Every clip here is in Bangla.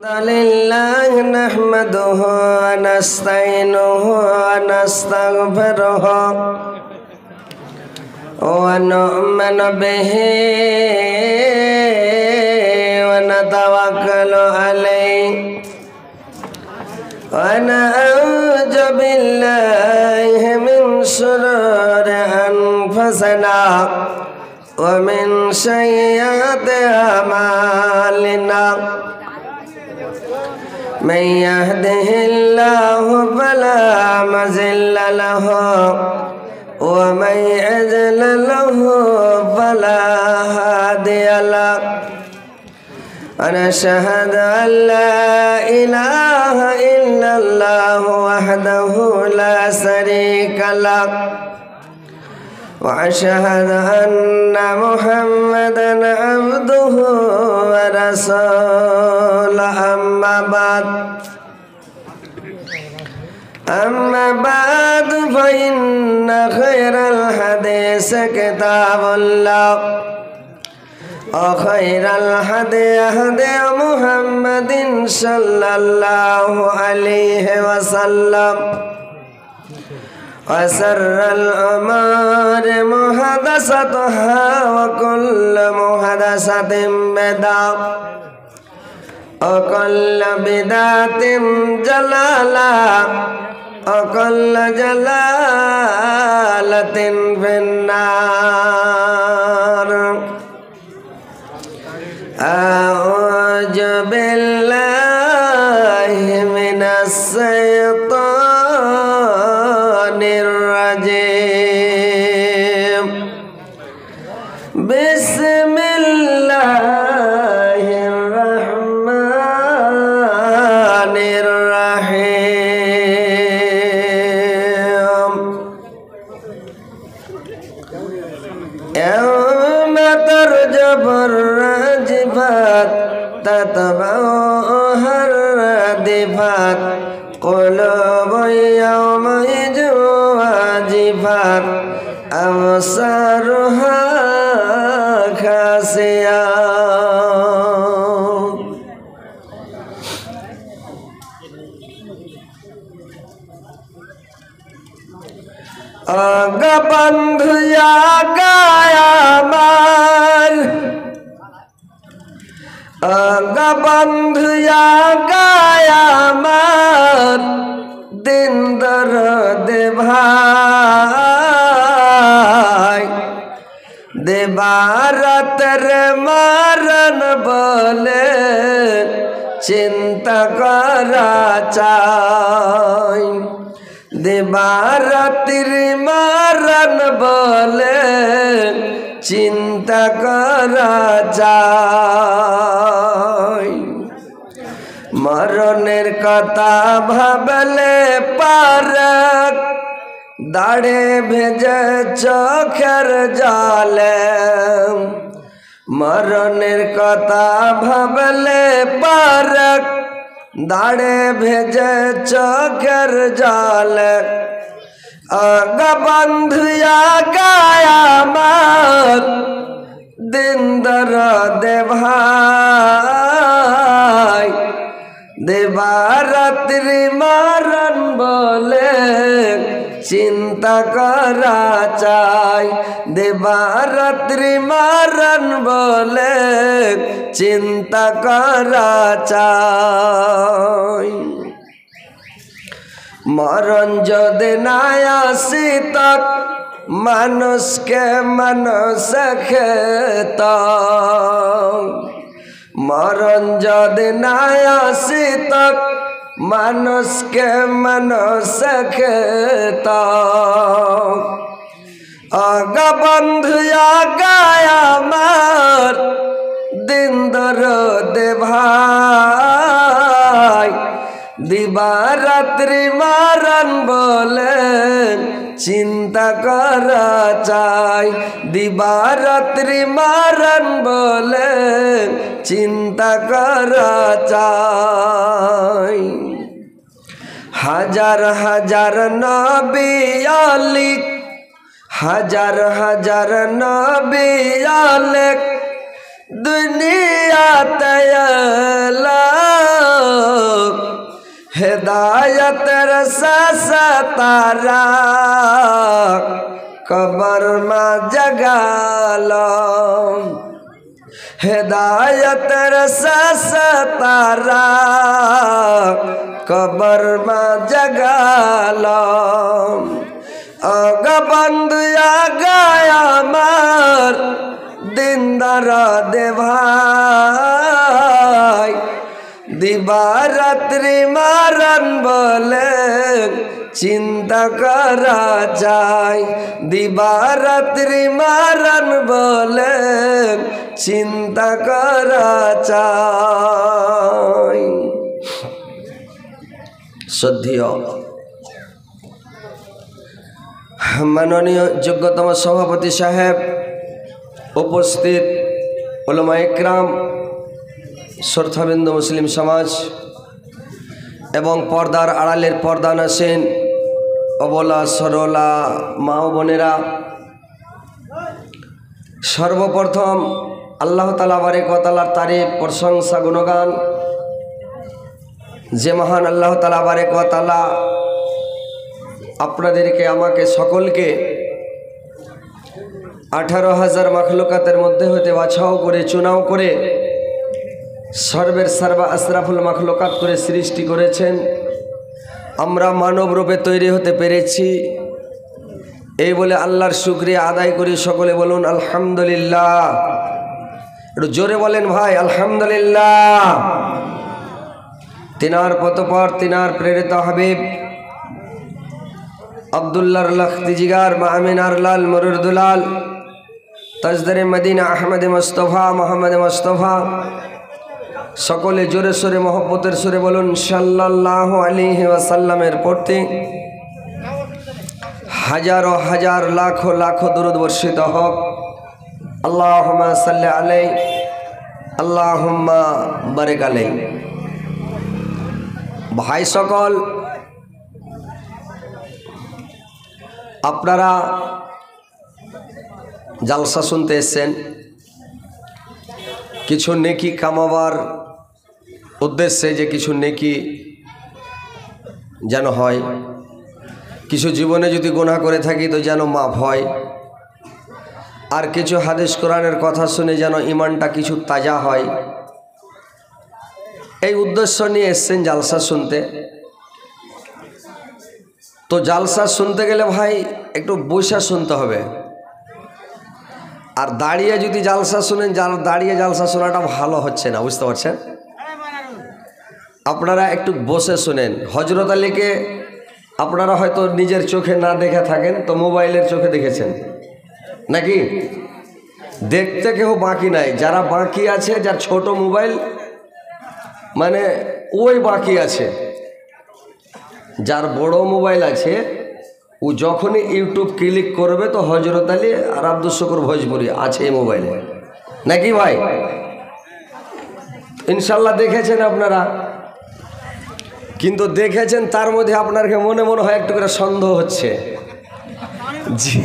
لله نحمده ونستعينه ونستغفره ونؤمن به ونتوكل عليه ونعوذ بالله من شرور أنفسنا ومن سيئات أعمالنا من يهده الله فلا مضل له ومن يضلل له فلا هادي له ونشهد أن لا إله إلا الله وحده لا شريك له وأشهد أن محمدا عبده ورسوله أما بعد فإن خير الحديث كتاب الله وخير الهدي هدي محمد صلى الله عليه وسلم وشر الأمور محدثاتها وكل محدثة بدعة وكل بدعة ضلالة وكل ضلالة في النار. أعوذ بالله من الشيطان الرجيم. بسم الله الرحمن الرحيم. يوم ترجف الراجفات تتبعها الرادفات قلوب يومئذ واجفات أبصارها خاشعة. আগা বন্ধুয়া গায়ামার আগা বন্ধুয়া গায়ামার দিন দরদে ভাই দেবারাতের মারণ বলে চিন্তা করা চাই। দেবারাতির মারণ বলে চিন্তা করা যায়। মরণের কথা ভাবলে পারক দাড়ে ভেজে চোখের জলে। মরণের কথা ভাবলে পারক দাড়ে ভেজে চোখের জলে। আগা বন্ধুয়া গায়ামার দিন দরদে ভাই দেবারাত্রি মারণ বলে চিন্তা করা চাই। দেবারাত্রি মারণ বলে চিন্তা করা চাই। মরণ যদি না আসি তক মানুষকে মানুষ খেত। মরণ যদি না আসি তক মানুষকে মানুষ খেত। আগা বন্ধুয়া গায়ামার দিন দরদে ভাই দিবারাত্রি মারণ বলে চিন্তা করা চাই। দিবারাত্রি মারণ বলে চিন্তা করা চাই। হাজার হাজার নবী আলী হাজার হাজার নবী আলেক दुनिया तयला हिदायतर सतारा कबर में जगालो हिदायतर सतारा कबर में जगालो अगबंद आ गया मार दिनदार दे भाई दिवारात्रि मारन बोले चिंता करा जाए दिवारात्रि मारन बोले चिंता करा जाए। श्रद्धेय माननीय योग्यतम सभापति साहेब उपस्थित उलमा इकराम श्रोताबिंदु मुस्लिम समाज एवं पर्दार आड़ालेर पर्दा नासेन अबला सरला मा बोनेरा सर्वप्रथम आल्लाह ताआला बारेक व ताआलार तारीफ प्रशंसा गुणगान जे महान आल्लाह ताआला बारेक व ताआला आपनादेरके आमाके सकलके 18,000 मखलुकातेर मध्य हते बाछाओ करे चुनाव करे सर्वेर सर्वा अशराफुल मखलुकात करे सृष्टि करेछेन आमरा मानव रूपे तैरी होते पेरेछि এই বলে আল্লাহর শুকরিয়া আদায় করি সকলে বলুন আলহামদুলিল্লাহ একটু জোরে বলেন ভাই আলহামদুলিল্লাহ তিনার পতপর তিনার প্রেরিত হাবিব আব্দুল্লাহর লখতি জিগার মা আমিনার লাল মরুর দুলাল তাজদারে মদিনা আহমদ মুস্তাফা মোহাম্মদ মুস্তাফা সকলে জোরে সোরে মোহব্বতের সুরে বলুন সাল্লাল্লাহু আলাইহি ওয়াসাল্লামের প্রতি হাজারো হাজার লাখো লাখো দরুদ বর্ষিত হোক। আল্লাহুম্মা সাল্লি আলাইহি আল্লাহুম্মা বারিক আলাইহি। ভাই সকল আপনারা জালসা শুনতে এসেছেন কিছু নেকি কামাবার উদ্দেশ্যে যে কিছু নেকি যেন হয় কিছু জীবনে যদি গুনাহ করে থাকি তো যেন মাফ হয় আর কিছু হাদিস কোরআনের কথা শুনে যেন ঈমানটা কিছু তাজা হয় এই উদ্দেশ্য নিয়ে এসেছেন জালসা শুনতে। তো জালসা শুনতে গেলে ভাই একটু বসে শুনতে হবে আর দাঁড়িয়ে যদি জালসা শুনেন দাঁড়িয়ে জালসা শোনাটা ভালো হচ্ছে না বুঝতে পারছেন। আপনারা একটু বসে শুনেন। হযরত আলীকে আপনারা হয়তো নিজের চোখে না দেখে থাকেন তো মোবাইলের চোখে দেখেছেন নাকি দেখতে কেউ বাকি নাই যারা বাকি আছে যার ছোট মোবাইল মানে ওই বাকি আছে যার বড় মোবাইল আছে ও যখনই ইউটিউব ক্লিক করবে তো হযরত আলী আর আব্দুল শুকুর ভোজপুরি আছে এই মোবাইলে নাকি ভাই ইনশাআল্লাহ দেখেছেন আপনারা কিন্তু দেখেছেন তার মধ্যে আপনার মনে মনে হয় একটু করে সন্দেহ হচ্ছে যে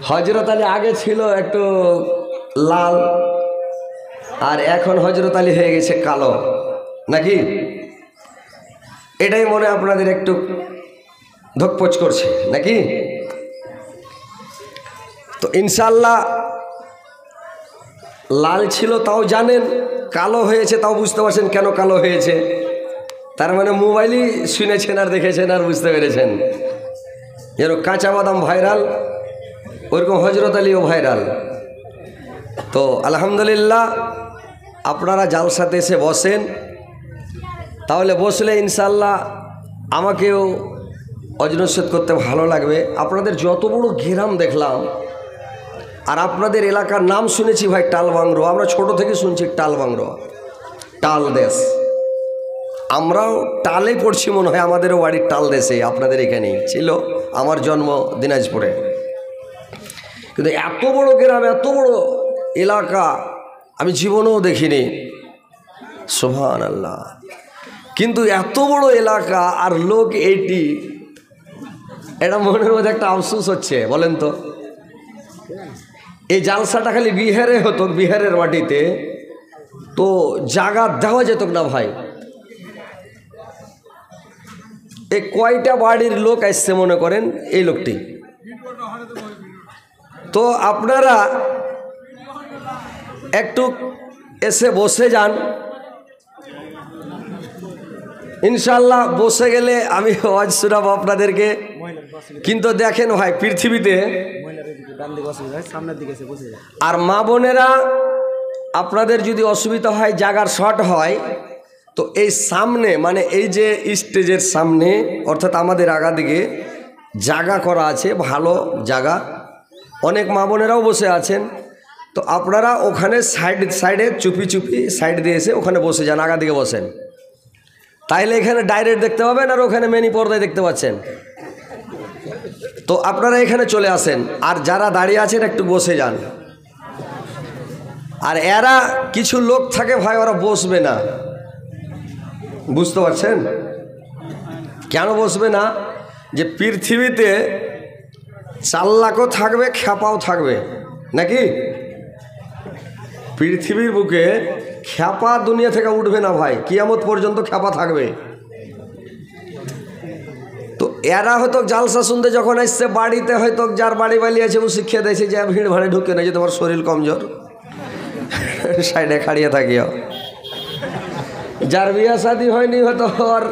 হযরত আলী আগে ছিল একটু লাল আর এখন হযরত আলী হয়ে গেছে কালো নাকি এটাই মনে আপনাদের একটু ধকপচ করছে নাকি। তো ইনশাআল্লাহ লাল ছিল তাও জানেন কালো হয়েছে তাও বুঝতে পারছেন কেন কালো হয়েছে তার মানে মোবাইলই শুনেছেন আর দেখেছেন আর বুঝতে পেরেছেন যেন কাঁচা বাদাম ভাইরাল ওরকম হযরত আলীও ভাইরাল। তো আলহামদুলিল্লাহ আপনারা জালসাতে এসে বসেন তাহলে বসলে ইনশাআল্লাহ আমাকেও অজনসেদ করতে ভালো লাগবে। আপনাদের যত বড় ঘেরাম দেখলাম আর আপনাদের এলাকার নাম শুনেছি ভাই টালবাংরো আমরা ছোট থেকে শুনছি টালবাংরো টাল দেশ আমরাও টালে পড়ছি মনে হয় আমাদেরও বাড়ির টাল দেশে আপনাদের এখানেই ছিল আমার জন্ম দিনাজপুরে কিন্তু এত বড় গ্রাম এত বড় এলাকা আমি জীবনেও দেখিনি সুবহানাল্লাহ। কিন্তু এত বড় এলাকা আর লোক এইটি এটা মনের মধ্যে একটা আফসোস হচ্ছে বলেন তো এই জালসাটা খালি বিহারে হতো বিহারের মাটিতে তো জায়গা দেওয়া যেত না ভাই এই কয়টা বাড়ির লোক আসছে মনে করেন এই লোকটি, তো আপনারা একটু এসে বসে যান, ইনশাল্লাহ বসে গেলে আমি আওয়াজ শোনাবো আপনাদেরকে। কিন্তু দেখেন ভাই, পৃথিবীতে আর মা বোনেরা আপনাদের যদি অসুবিধা হয়, জায়গার শর্ট হয়, তো এই সামনে মানে এই যে স্টেজের সামনে অর্থাৎ আমাদের আগা দিকে জায়গা করা আছে, ভালো জায়গা, অনেক মা বোনেরাও বসে আছেন। তো আপনারা ওখানে সাইডে চুপি চুপি সাইড দিয়ে এসে ওখানে বসে যান, আগা দিকে বসেন, তাইলে এখানে ডাইরেক্ট দেখতে পাবেন আর ওখানে মেনি পর্দায় দেখতে পাচ্ছেন। তো আপনারা এখানে চলে আসেন, আর যারা দাঁড়িয়ে আছেন একটু বসে যান। আর এরা কিছু লোক থাকে ভাই, ওরা বসবে না, বুঝতে পারছেন কেন বসবে না? যে পৃথিবীতে চাল্লাকও থাকবে, খ্যাপাও থাকবে, নাকি? পৃথিবীর বুকে খ্যাপা দুনিয়া থেকে উঠবে না ভাই, কিয়ামত পর্যন্ত খ্যাপা থাকবে। তো এরা হয়তো জালসা শুনতে যখন আসছে বাড়িতে, হয়তো যার বাড়ি বালি আছে ও শিখিয়ে দিয়েছে যে ভিড় ভাড়ে ঢুকে না, যে তোমার শরীর কমজোর, সাইডে খাড়িয়ে থাকিও। যার বিয়া শাদী হয়নি হয়তো আর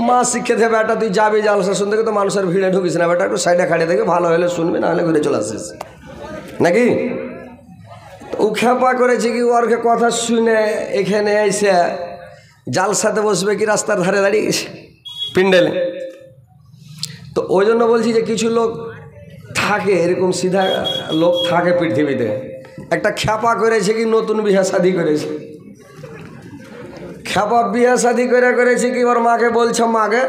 মা শিখে দেবে, বেটা তুই যাবি জালসা শুনতে, তো মানুষের ভিড়ে ঢুকিস না বেটা, একটু সাইডে খাড়িয়ে থাকি, ভালো হলে শুনবি, না হলে ঘুরে চলে আসিস, নাকি? ও খ্যাপা করেছে কি, ওরকে কথা শুনে এখানে এসে জালসাতে বসবে কি রাস্তার ধারে দাঁড়িয়ে পিন্ডেলে? তো ওই জন্য বলছি যে কিছু লোক থাকে, এরকম সিধা লোক থাকে পৃথিবীতে। একটা খ্যাপা করেছে কি, নতুন বিয়া শাদী করেছে, খ্যাপা বিয়া শাদী করেছে কি, ওর মাকে বলছে, মাকে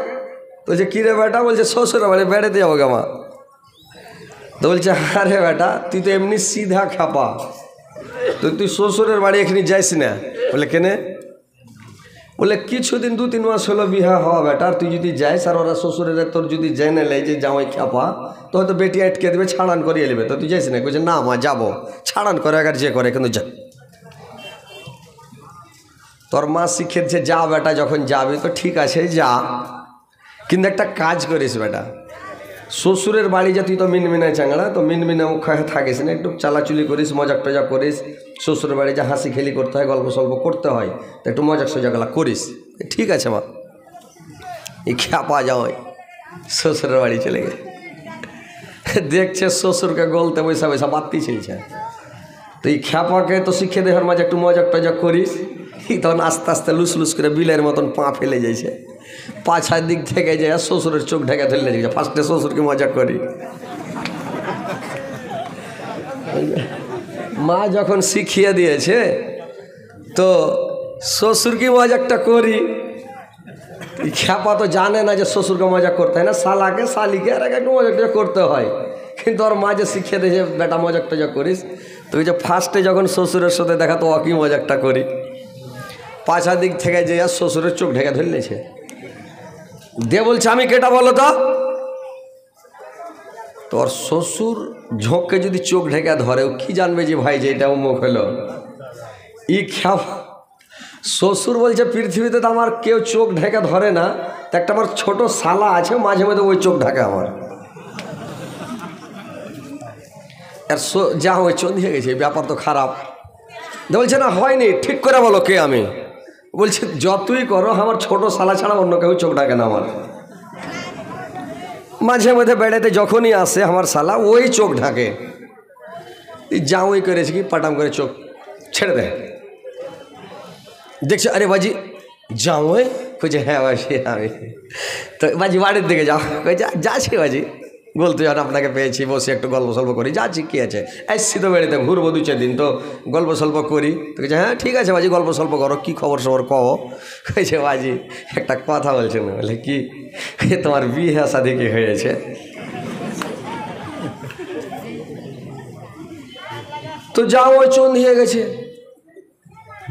বলছে কিরে বেটা, বলছে শ্বশুর বাড়ি বেড়াতে যাবো গে মা। তো বলছে আরে বেটা তুই তো এমনি সিধা খ্যাপা, তো তুই শ্বশুরের বাড়ি এখানে যাইস না। বলে কেনে? বলে কিছুদিন 2-3 মাস হলো বিহা হওয়া বেটা, আর তুই যদি যাইস আর ওরা শ্বশুরের তোর যদি জেনে নেয় যে জামাই খ্যাপা, তো হয়তো বেটি আটকে দেবে, ছাড়ান করিয়ে নেবে, তো তুই যাইস না? বলছে না মা যাবো, ছাড়ান করে আগে যে করে, কিন্তু যা। তোর মা শিখেছে যা বেটা, যখন যাবি তো ঠিক আছে যা, কিন্তু একটা কাজ করিস বেটা, শ্বশুরের বাড়ি যা তুই তো মিনমিনায় চাংড়া, তো মিনমিনা মুখে থাকিস না, একটু চালাচুলি করিস, মজাক টজাক করিস, শ্বশুরের বাড়ি যা হাসি খেলি করতে হয়, গল্প সল্প করতে হয়, তো একটু মজাক সজাগলা করিস, ঠিক আছে মা। এই খ্যাপা যাওয়াই শ্বশুরের বাড়ি চলে গেছে, দেখছে শ্বশুরকে গলতে বৈশা বৈশা বাত্তি ছিলছে। তো এই খ্যাপাকে তো শিখে দেওয়ার মাঝে একটু মজাক টজাক করিস, তখন আস্তে আস্তে লুস লুস করে বিলের মতন পা ফেলে যাইছে, পাছার দিক থেকে যায় শ্বশুরের চোখ ঢেকে ধরলে যাচ্ছে। ফার্স্টে শ্বশুরকে মজা করি, মা যখন শিখিয়ে দিয়েছে তো শ্বশুরকে মজাকটা করি। খ্যাপা তো জানে না যে শ্বশুরকে মজা করতে হয় না, শালাকে শালিকে আর একটু মজাকটা করতে হয়, কিন্তু ওর মা যে শিখিয়ে দিয়েছে বেটা মজাক টজাক করিস, তো ওই যে ফার্স্টে যখন শ্বশুরের সাথে দেখা, তো ওকে মজাকটা করি, পাছার দিক থেকে যে শ্বশুরের চোখ ঢেকে ধরলেছে, দিয়ে বলছে আমি কেটা বলো তো? তোর শ্বশুর ঝোঁককে যদি চোখ ঢেকে ধরে, ও কি জানবে যে ভাই যে এটা মুখ হলো? ই খ্যাপা শ্বশুর বলছে পৃথিবীতে তো আমার কেউ চোখ ঢেকে ধরে না, তো একটা আমার ছোট শালা আছে, মাঝে মাঝে ওই চোখ ঢাকে আমার। আর যা ওই চোখ দিয়ে গেছে, ব্যাপার তো খারাপ। বলছে না হয়নি, ঠিক করে বলো কে আমি? বলছে যতই করো আমার ছোট শালা ছাড়া অন্য কেউ চোখ ঢাকে না আমার। মাঝে মধ্যে বেড়াতে যখনই আসে আমার শালা ওই চোখ ঢাকে, যা ওই করেছে কি পাটাম করে চোখ ছেড়ে দেয়। দেখছো আরে বাজি যাও, ওই কইছে হ্যাঁ বাজি আমি, তো বাজি বাড়ির দিকে যাও, কইছে যাচ্ছি বাজি, বলতে যখন আপনাকে পেয়েছি বসে একটু গল্প সল্প করি, যাচ্ছি কী আছে, এসছি তো বেড়াতে ঘুরবো 2-4 দিন, তো গল্প সল্প করি। তো কইছে হ্যাঁ ঠিক আছে বাজি গল্প সল্প করো, কী খবর সবর কও। কইছে বাজি একটা কথা বলছে না। বলে কি? তোমার বিয়ে শাদী কি হয়েছে? তো যাও ওই চোন হয়ে গেছে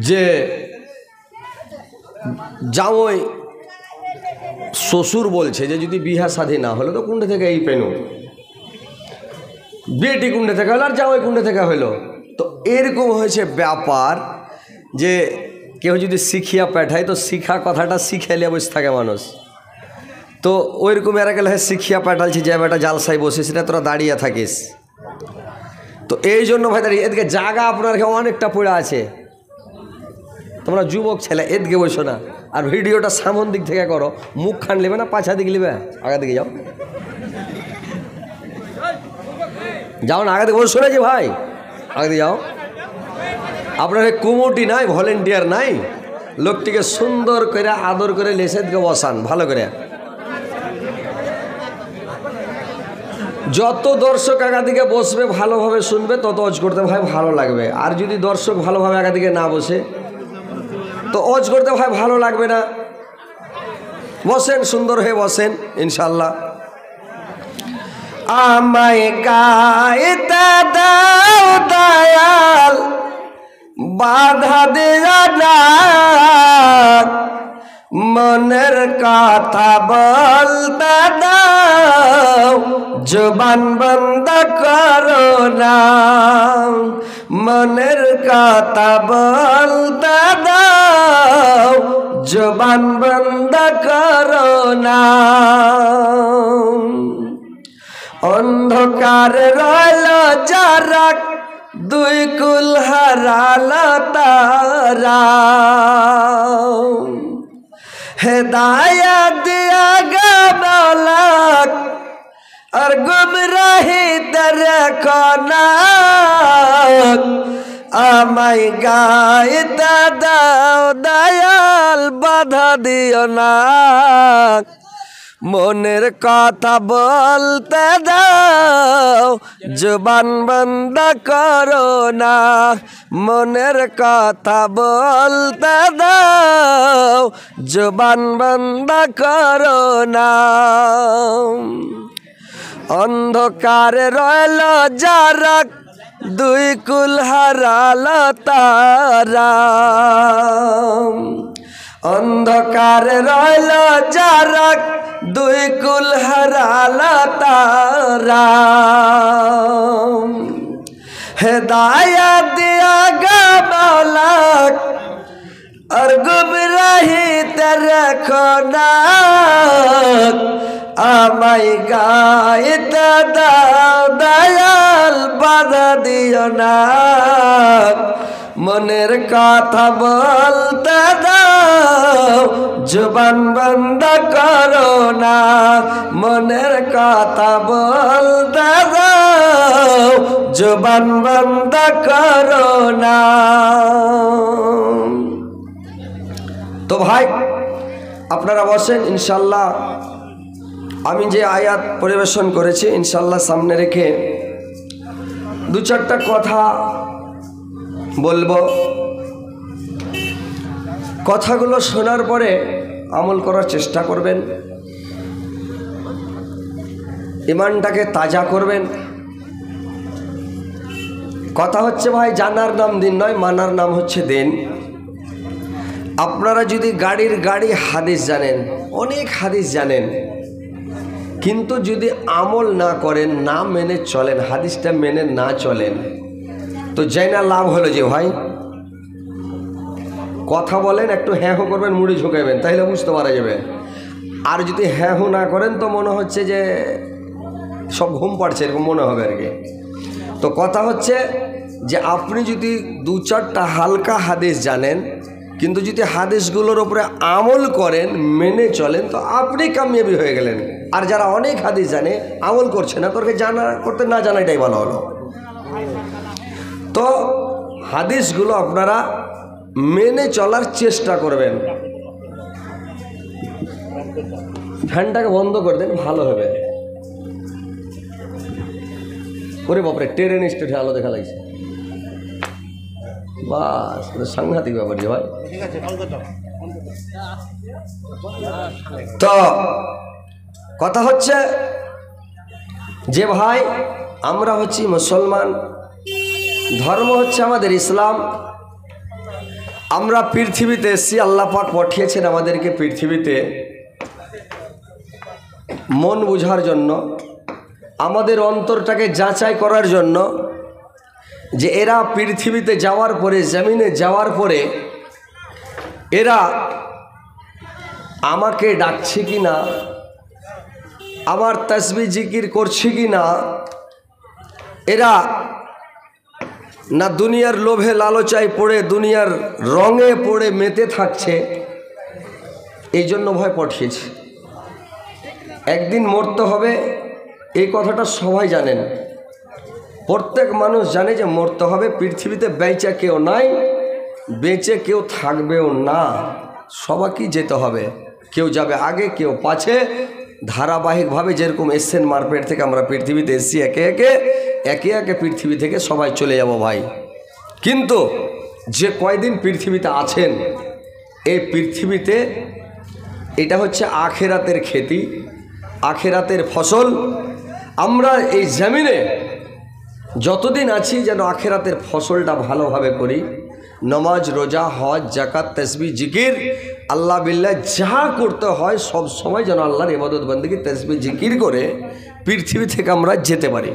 যে যাও ওই শ্বশুর বলছে যে যদি বিহা শাদী না হলো তো কুণ্ডে থেকে এই পেনু, বিয়েটি কুণ্ডে থেকে হলো আর যাও ওই কুণ্ডে থেকে হইলো। তো এরকম হয়েছে ব্যাপার যে কেউ যদি শিখিয়া পাঠায় তো শিখা কথাটা শিখে নিয়ে বসে থাকে মানুষ। তো ওইরকম এরা গেলে শিখিয়া পাঠালছি যে বেটা জালসায় বসে সেটা তোরা দাঁড়িয়ে থাকিস। তো এই জন্য ভাই দাঁড়িয়ে এদিকে জায়গা আপনার অনেকটা পড়ে আছে, তোমরা যুবক ছেলে এদিকে বসো না, আর ভিডিওটা সামন দিক থেকে করো, মুখ খান নেবে না পাছা দিকে নেবে, আগা দিকে যাও, যাও না আগা দিকে বসো না যে ভাই, আগে দিকে যাও। আপনার কুমুটি নাই, ভলেন্টিয়ার নাই, লোকটিকে সুন্দর করে আদর করে লেসে দিকে বসান ভালো করে। যত দর্শক একাদিকে বসবে ভালোভাবে শুনবে তত অজ করতে ভাই ভালো লাগবে। আর যদি দর্শক ভালোভাবে একাদিকে না বসে তো অজ করতে ভাই ভালো লাগবে না। বসেন, সুন্দর হয়ে বসেন ইনশাল্লাহ। আমায় গাইতে দাও দয়াল, বাধা দিয়া না, মনের কথা বলতে দাও, জবান বন্ধ করো না, মনের কথা বলতে দাও, জবান বন্ধ করো না। অন্ধকার রইল যারা, দুই কুল হারালো তারা, হেদায়াত দিয়া গাবলাক, আর গুমরাহি রেখো না। আমায় গাইতে দাও দয়াল, বাধা দিও না, মনের কথা বলতে দাও, জবান বন্ধ করো না, মনের কথা বলতে দাও, জবান বন্ধ করো না। অন্ধকারে রইল যারা, দুই কুল হারালো তারা, অন্ধকারে রইল যারা, দুই কুল হারালো তারা, হেদায়াত দিয়া গাবলাক, আর গুমরাহিতে রেখো না। আমায় গাইতে দাও দয়াল, বাধা দিও না, মনের কথা বলতে দাও, জবান বন্ধ করো না, মনের কথা বলতে দাও, জবান বন্ধ করো না। তো ভাই আপনারা বসেন ইনশাল্লাহ। আমি যে আয়াত পরিবেশন করেছি ইনশাল্লাহ সামনে রেখে দু চারটা কথা বলবো। কথাগুলো শোনার পরে আমল করার চেষ্টা করবেন, ইমানটাকে তাজা করবেন। কথা হচ্ছে ভাই জানার নাম দিন নয়, মানার নাম হচ্ছে দিন। আপনারা যদি গাড়ির গাড়ি হাদিস জানেন, অনেক হাদিস জানেন, কিন্তু যদি আমল না করেন, না মেনে চলেন, হাদিসটা মেনে না চলেন, তো যাই না লাভ হলো যে ভাই কথা বলেন, একটু হ্যাঁ হো করবেন, মুড়ি ঝুঁকাবেন, তাহলে বুঝতে পারা যাবে। আর যদি হ্যাঁ হো না করেন তো মনে হচ্ছে যে সব ঘুম পাড়ছে, এরকম মনে হবে আর কি। তো কথা হচ্ছে যে আপনি যদি দু চারটা হালকা হাদিস জানেন, কিন্তু যদি হাদিসগুলোর উপরে আমল করেন, মেনে চলেন, তো আপনি কামিয়াবি হয়ে গেলেন। আর যারা অনেক হাদিস জানে আমল করছে না, তোকে জানা করতে না জানাটাই ভালো হলো। তো হাদিসগুলো আপনারা মেনে চলার চেষ্টা করবেন। ফ্যানটাকে বন্ধ করে দেন, ভালো হবে। ওরে বাপরে, ট্রেন স্টেশনে আলো দেখা লাগছে, বাস সাংঘাতিক ব্যাপার যে ভাই। তো কথা হচ্ছে যে ভাই আমরা হচ্ছি মুসলমান, ধর্ম হচ্ছে আমাদের ইসলাম। আমরা পৃথিবীতে এসেছি, আল্লাহ পাক পাঠিয়েছেন আমাদেরকে পৃথিবীতে মন বোঝার জন্য, আমাদের অন্তরটাকে যাচাই করার জন্য, যে এরা পৃথিবীতে যাওয়ার পরে, জমিনে যাওয়ার পরে এরা আমাকে ডাকছে কি না, আবার তাসবিহ জিকির করছে কি না, এরা না দুনিয়ার লোভে লালচায় পড়ে দুনিয়ার রঙে পড়ে মেতে থাকছে, এই জন্য ভয় পাঠিয়েছে। একদিন মরতে হবে, এই কথাটা সবাই জানেন, প্রত্যেক মানুষ জানে যে মরতে হবে। পৃথিবীতে বেঁচে কেউ নাই, বেঁচে কেউ থাকবেও না, সবাইকেই যেতে হবে। কেউ যাবে আগে, কেউ পাছে, ধারাবাহিকভাবে যেরকম এসছেন মারপেট থেকে আমরা পৃথিবীতে এসছি, একে একে পৃথিবী থেকে সবাই চলে যাব ভাই। কিন্তু যে কয়দিন পৃথিবীতে আছেন, এই পৃথিবীতে এটা হচ্ছে আখেরাতের খেতি, আখেরাতের ফসল। আমরা এই জমিনে যতদিন আছি যেন আখেরাতের ফসলটা ভালোভাবে করি। নামাজ, রোজা, হজ, যাকাত, তাসবিহ, জিকির, আল্লাহ বিল্লাহ যা করতে হয় সব সময় যেন আল্লাহর ইবাদত বন্দেগী, তাসবিহ, জিকির করে পৃথিবী থেকে আমরা যেতে পারি।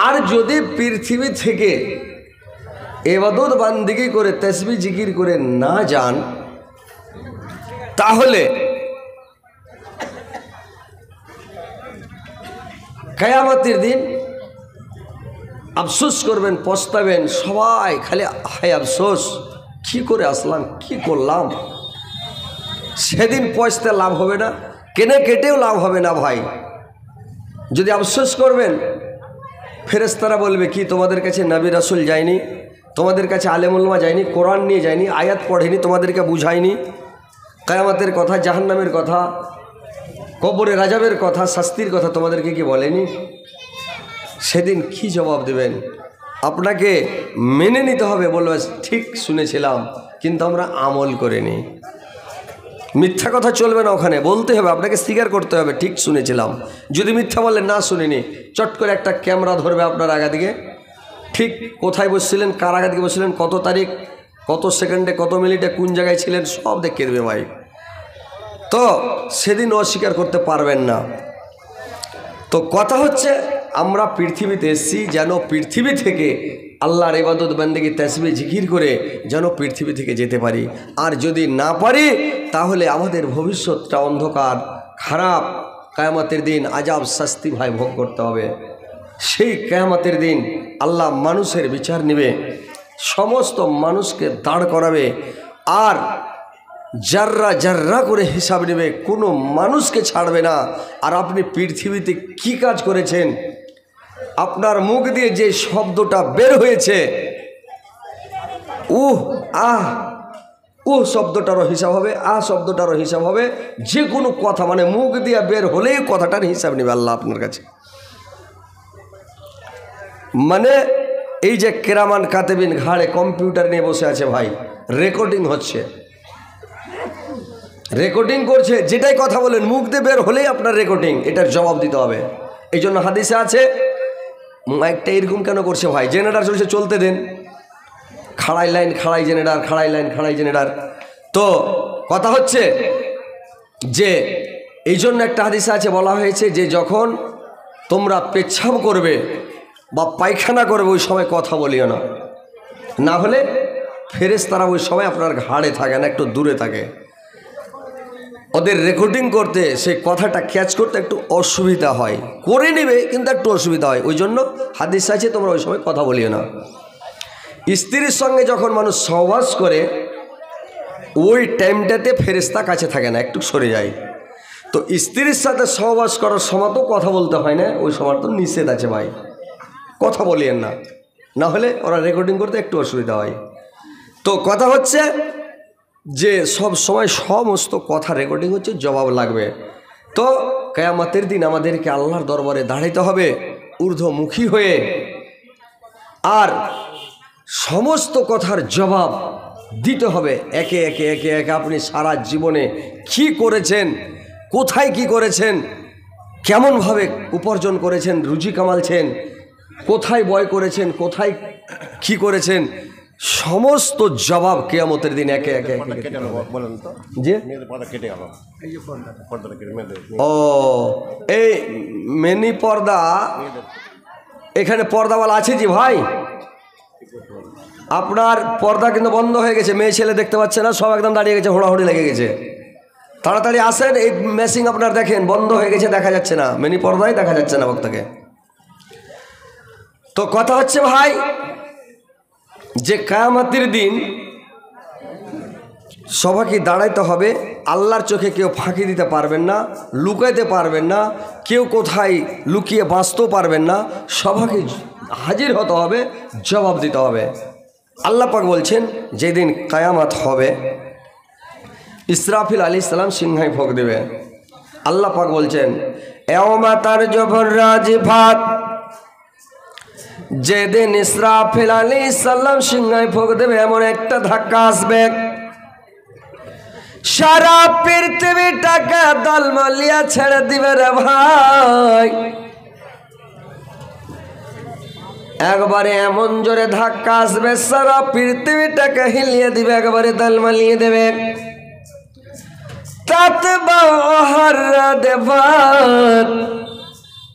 আর যদি পৃথিবী থেকে ইবাদত বন্দেগী করে তাসবিহ জিকির করে না যান, তাহলে কিয়ামতের দিন আফসোস করবেন, পস্তাবেন সবাই, খালি হায় আফসোস, কি করে আসলাম, কি করলাম। সেদিন পয়সা লাভ হবে না, কেটেও লাভ হবে না ভাই। যদি আফসোস করবেন, ফেরেশতারা বলবে কি তোমাদের কাছে নবী রাসূল যায়নি, তোমাদের কাছে আলেম উলামা যায়নি, কোরআন নিয়ে যায়নি, আয়াত পড়েনি, তোমাদেরকে বুঝায়নি কিয়ামতের কথা, জাহান্নামের কথা, কবরের আযাবের কথা, শাস্তির কথা তোমাদেরকে কি বলেনি? সেদিন কি জবাব দেবেন? আপনাকে মেনে নিতে হবে, বলবে ঠিক শুনেছিলাম কিন্তু আমরা আমল করিনি। মিথ্যা কথা চলবে না, ওখানে বলতে হবে, আপনাকে স্বীকার করতে হবে ঠিক শুনেছিলাম। যদি মিথ্যা বলেন না শুনিনি, চট করে একটা ক্যামেরা ধরবে আপনার আগা দিকে, ঠিক কোথায় বসছিলেন, কার আগা দিকে বসছিলেন, কত তারিখ, কত সেকেন্ডে, কত মিনিটে, কোন জায়গায় ছিলেন, সব দেখিয়ে দেবে ভাই। তো সেদিন অস্বীকার করতে পারবেন না। তো কথা হচ্ছে আমরা পৃথিবীতে এসেছি যেন পৃথিবী থেকে আল্লাহর ইবাদত বন্দেগী, তাসবিহ, জিকির করে যেন পৃথিবী থেকে যেতে পারি। আর যদি না পারি তাহলে আমাদের ভবিষ্যৎটা অন্ধকার, খারাপ। কিয়ামতের দিন আযাব, শাস্তি ভাই ভোগ করতে হবে। সেই কিয়ামতের দিন আল্লাহ মানুষের বিচার নেবে, সমস্ত মানুষকে দাঁড় করাবে, আর জাররা জাররা করে হিসাব নেবে, কোনো মানুষকে ছাড়বে না। আর আপনি পৃথিবীতে কি কাজ করেছেন, আপনার মুখ দিয়ে যে শব্দটা বের হয়েছে, শব্দটারও হিসাব হবে, শব্দটারও হিসাব হবে। যে কোনো কথা মানে মুখ দিয়ে বের হলেই কথাটার হিসাব নেবে আল্লাহ আপনার কাছে। মানে এই যে কেরামান কাতেবিন ঘাড়ে কম্পিউটার নিয়ে বসে আছে ভাই, রেকর্ডিং হচ্ছে, রেকর্ডিং করছে, যেটাই কথা বলেন মুখ দিয়ে বের হলেই আপনার রেকর্ডিং, এটার জবাব দিতে হবে। এই জন্য হাদিসে আছে, মাইকটা এরকম কেন করছে ভাই, জেনারেটর চলছে, চলতে দেন, খাড়াই লাইন খাড়াই জেনারেটর, খাড়াই লাইন খাড়াই জেনারেটর। তো কথা হচ্ছে যে এই জন্য একটা হাদিসে আছে, বলা হয়েছে যে যখন তোমরা পেচ্ছাব করবে বা পায়খানা করবে ওই সময় কথা বলিও না, না হলে ফেরেশতারা ওই সময় আপনার ঘাড়ে থাকে না, একটু দূরে থাকে। ওদের রেকর্ডিং করতে সেই কথাটা ক্যাচ করতে একটু অসুবিধা হয়, করে নেবে কিন্তু একটু অসুবিধা হয়। ওই জন্য হাদিস আছে তোমরা ওই সময় কথা বলিও না। স্ত্রীর সঙ্গে যখন মানুষ সহবাস করে ওই টাইমটাতে ফেরেশতা কাছে থাকে না, একটু সরে যায়। তো স্ত্রীর সাথে সহবাস করার সময় তো কথা বলতে হয় না, ওই সময় তো নিষেধ আছে ভাই, কথা বলিয়েন না, না হলে ওরা রেকর্ডিং করতে একটু অসুবিধা হয়। তো কথা হচ্ছে যে সব সময় সমস্ত কথা রেকর্ডিং হচ্ছে, জবাব লাগবে। তো কিয়ামতের দিন আমাদেরকে আল্লাহর দরবারে দাঁড়াইতে হবে ঊর্ধ্বমুখী হয়ে, আর সমস্ত কথার জবাব দিতে হবে একে একে একে একে। আপনি সারা জীবনে কি করেছেন, কোথায় কি করেছেন, কেমনভাবে উপার্জন করেছেন, রুজি কামালছেন, কোথায় বয় করেছেন, কোথায় কি করেছেন, সমস্ত জবাব কিয়ামতের দিন একে একে এই মিনি পর্দা এখানে পর্দাওয়ালা আছে জি ভাই, আপনার পর্দা কিন্তু বন্ধ হয়ে গেছে, মেয়ে ছেলে দেখতে পাচ্ছে না, সব একদম দাঁড়িয়ে গেছে, হোড়াহুড়ি লেগে গেছে। তাড়াতাড়ি আসেন। এই মেশিন আপনার দেখেন বন্ধ হয়ে গেছে, দেখা যাচ্ছে না, মিনি পর্দায় দেখা যাচ্ছে না বক্তাকে। তো কথা হচ্ছে ভাই যে কিয়ামতের দিন সবাইকে দাঁড়াইতে হবে। আল্লাহর চোখে কেউ ফাঁকি দিতে পারবেন না, লুকাইতে পারবেন না, কেউ কোথায় লুকিয়ে বাঁচতেও পারবেন না। সবাইকে হাজির হতে হবে, জবাব দিতে হবে। আল্লাহ পাক বলছেন যেদিন কিয়ামত হবে ইসরাফিল আলাইহিস সালাম সিংহায় ফোঁক দেবে। আল্লাহ পাক বলছেন ইয়াউমা তারজুফুর রাজিফাত, যেদিন ইসরাফিল আলাইহিস সালাম সিংহায় ফোঁক দেবে এমন একটা ধাক্কা আসবে সারা পৃথিবীটাকে দলমলিয়া ছেড়ে দিবে রে ভাই। একবারে এমন জোরে ধাক্কা আসবে সারা পৃথিবীটাকে হিলিয়ে দিবে, একবারে দলমলিয়ে দেবে।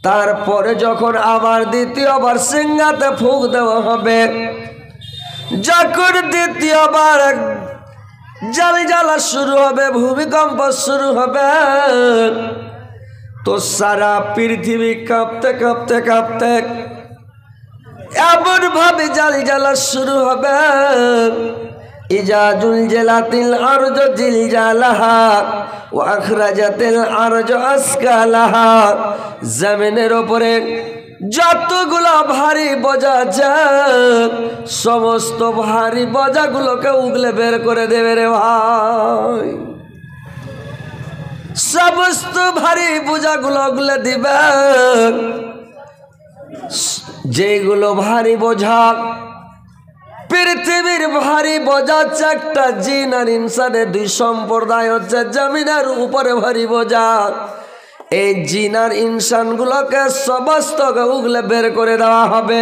তারপরে যখন আবার দ্বিতীয়বার সিংহাতে ফুঁক দেওয়া হবে, যখন দ্বিতীয়বার জ্বালা শুরু হবে, ভূমিকম্প শুরু হবে, তো সারা পৃথিবী কাঁপতে কাঁপতে কাঁপতে এমন ভাবে জ্বালা শুরু হবে। ইজা জুলজিলাতিল আরজু জিলজালাহা ওয়া আখরাজাতিল আরজু আসকালাহা, জমিনের উপরে যতগুলো ভারী বোঝা আছে সমস্ত ভারী বোঝাগুলোকে উগলে বের করে দেবে রে ভাই। সমস্ত ভারী বোঝাগুলো উগলে দিবে। যেগুলো ভারী বোঝা, পৃথিবীর ভারী বোঝা হচ্ছে একটা জিন আর ইনসানের দুই সম্প্রদায়, হচ্ছে জমিনের উপরে ভারী বোঝা। এই জিন আর ইনসানগুলোকে সমস্ত উগলে বের করে দেওয়া হবে।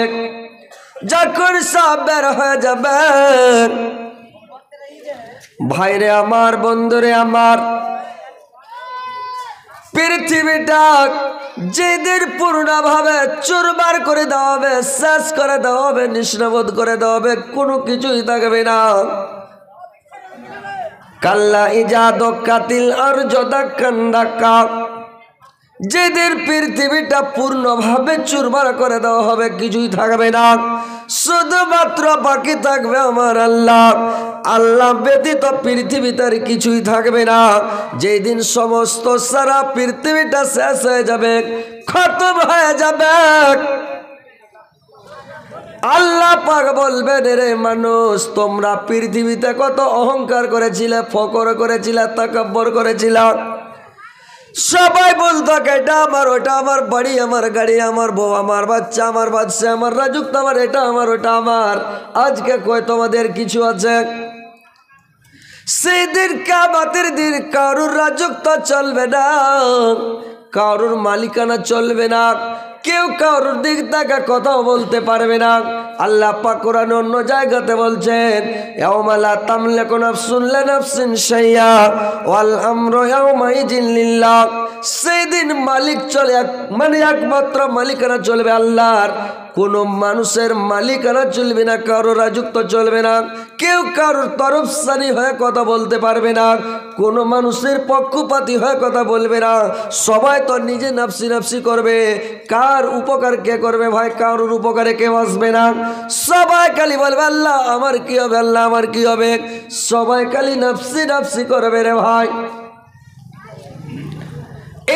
যখন সব বের হয়ে যাবে ভাইরে আমার, বন্ধুরে আমার, পৃথিবীটা যেদিন পূর্ণভাবে চুরমার করে দেওয়া হবে, শেষ করে দেওয়া হবে, নিষ্ণাবোধ করে দেওয়া হবে, কোনো কিছুই থাকবে না। কাল্লা ইজা দক্কাতিল আরজু দাক্কান দাক্কা, যেদিন পৃথিবীটা পূর্ণভাবে চুরমার করে দেওয়া হবে, কিছুই থাকবে না, শুধুমাত্র বাকি থাকবে আমার আল্লাহ। আল্লাহ ব্যতীত পৃথিবীতে আর কিছুই থাকবে না। যেদিন সমস্ত সারা পৃথিবীটা শেষ হয়ে যাবে, খতম হয়ে যাবে, আল্লাহ পাক বলবেন রে মানুষ, তোমরা পৃথিবীতে কত অহংকার করেছিলে, ফকর করেছিলে, তাকাব্বর করেছিলে। সবাই বলতো এটা আমার, ওটা আমার, বাড়ি আমার, গাড়ি আমার, বউ আমার, বাচ্চা আমার, বাচ্চা আমার, রাজত্ব আমার, এটা আমার, ওটা আমার। আজকে কই তোমাদের কিছু আছে? সেই দিন কিয়ামতের দিন কারুর রাজত্ব চলবে না, কারুর মালিকানা চলবে না, কেউ কারুর দিক থেকে কথাও বলতে পারবে না। আল্লাহ পাক কোরআনে অন্য জায়গাতে বলছেন ইয়াউমা লা তামলিকু নাফসুন লিনাফসিন শাইআ ওয়াল আমরু ইয়াউমাইযিন লিল্লাহ। সেদিন মালিক চলে, মানে একমাত্র মালিকানা চলবে আল্লাহর। কোনো মানুষের মালিকানা চলবে না, কারোর রাজত্ব চলবে না, কেউ কারোর তরফসানি হয়ে কথা বলতে পারবে না, কোনো মানুষের পক্ষপাতী হয়ে কথা বলবে না। সবাই তো নিজে নাফসি নাফসি করবে। কার উপকার কে করবে ভাই? কারোর উপকারে কেউ আসবে না। সবাই খালি বলবে আল্লাহ আমার কি হবে, আল্লাহ আমার কি হবে। সবাই খালি নাফসি নাফসি করবে রে ভাই।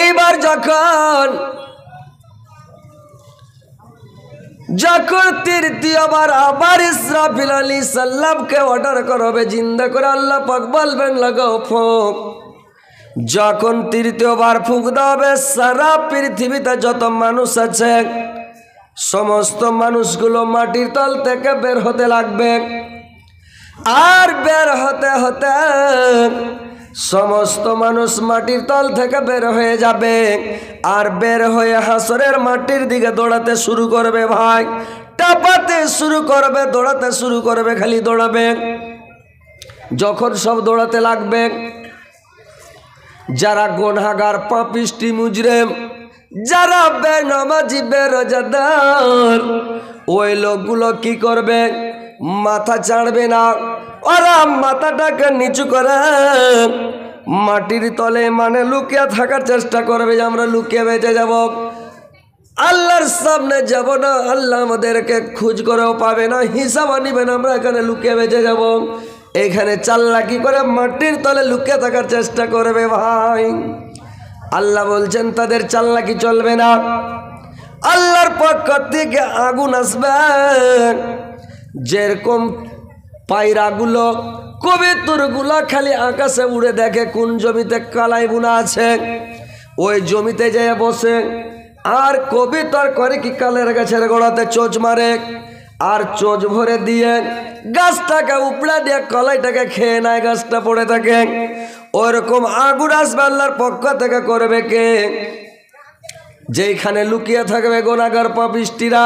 এইবার যখন তৃতীয়বার আবার ইসরাফিল আলাইহিস সালামকে অর্ডার করবে জিন্দা করে, আল্লাহ পাক বলবেন লাগাও ফুঁক। যখন তৃতীয়বার ফুঁক দেওয়া হবে, সারা পৃথিবীতে যত মানুষ আছে সমস্ত মানুষগুলো মাটির তল থেকে বের হতে লাগবে। আর বের হতে হতে সমস্ত মানুষ মাটির তল থেকে বের হয়ে যাবে, আর বের হয়ে হাসরের মাটির দিকে দৌড়াতে শুরু করবে ভাই। টাপাতে শুরু করবে, দৌড়াতে শুরু করবে, খালি দৌড়াবে। যখন সব দৌড়াতে লাগবে, যারা গুনাহগার, পাপিষ্টি, মুজরিম, যারা বেনামাজি, বেরোজাদার, ওই লোকগুলো কি করবে? মাথা ছাড়বে না। ওরা মাথাটাকে নিচু করে মাটির তলে মানে লুকিয়ে থাকার চেষ্টা করবে যে আমরা লুকিয়ে বেঁচে যাব, আল্লাহর সামনে যাব না, আল্লাহ আমাদেরকে খোঁজ করেও পাবে না, হিসাব নিবেন, আমরা এখানে লুকিয়ে বেঁচে যাব। এখানে চাল্লাকি করে মাটির তলে লুকিয়ে থাকার চেষ্টা করবে ভাই। আল্লাহ বলছেন তাদের চাল্লাকি চলবে না। আল্লাহর পক্ষ থেকে আগুন আসবে, যেরকম পায়রাগুলো কবিতরগুলো খালি আকাশে উড়ে দেখে কোন জমিতে কালাই বুনা আছে, ওই জমিতে যেয়ে বসে, আর কবিতর করে কি কালের গাছের গোড়াতে চোঁচ মারে, আর চোঁচ ভরে দিয়ে গাছটাকে উপড়া দিয়ে কলাইটাকে খেয়ে নেয়, গাছটা পড়ে থাকে। ওইরকম আগুন আসবে আল্লাহর পক্ষ থেকে করবে কে? যেইখানে লুকিয়ে থাকবে গুনাহগার পাপিষ্টিরা,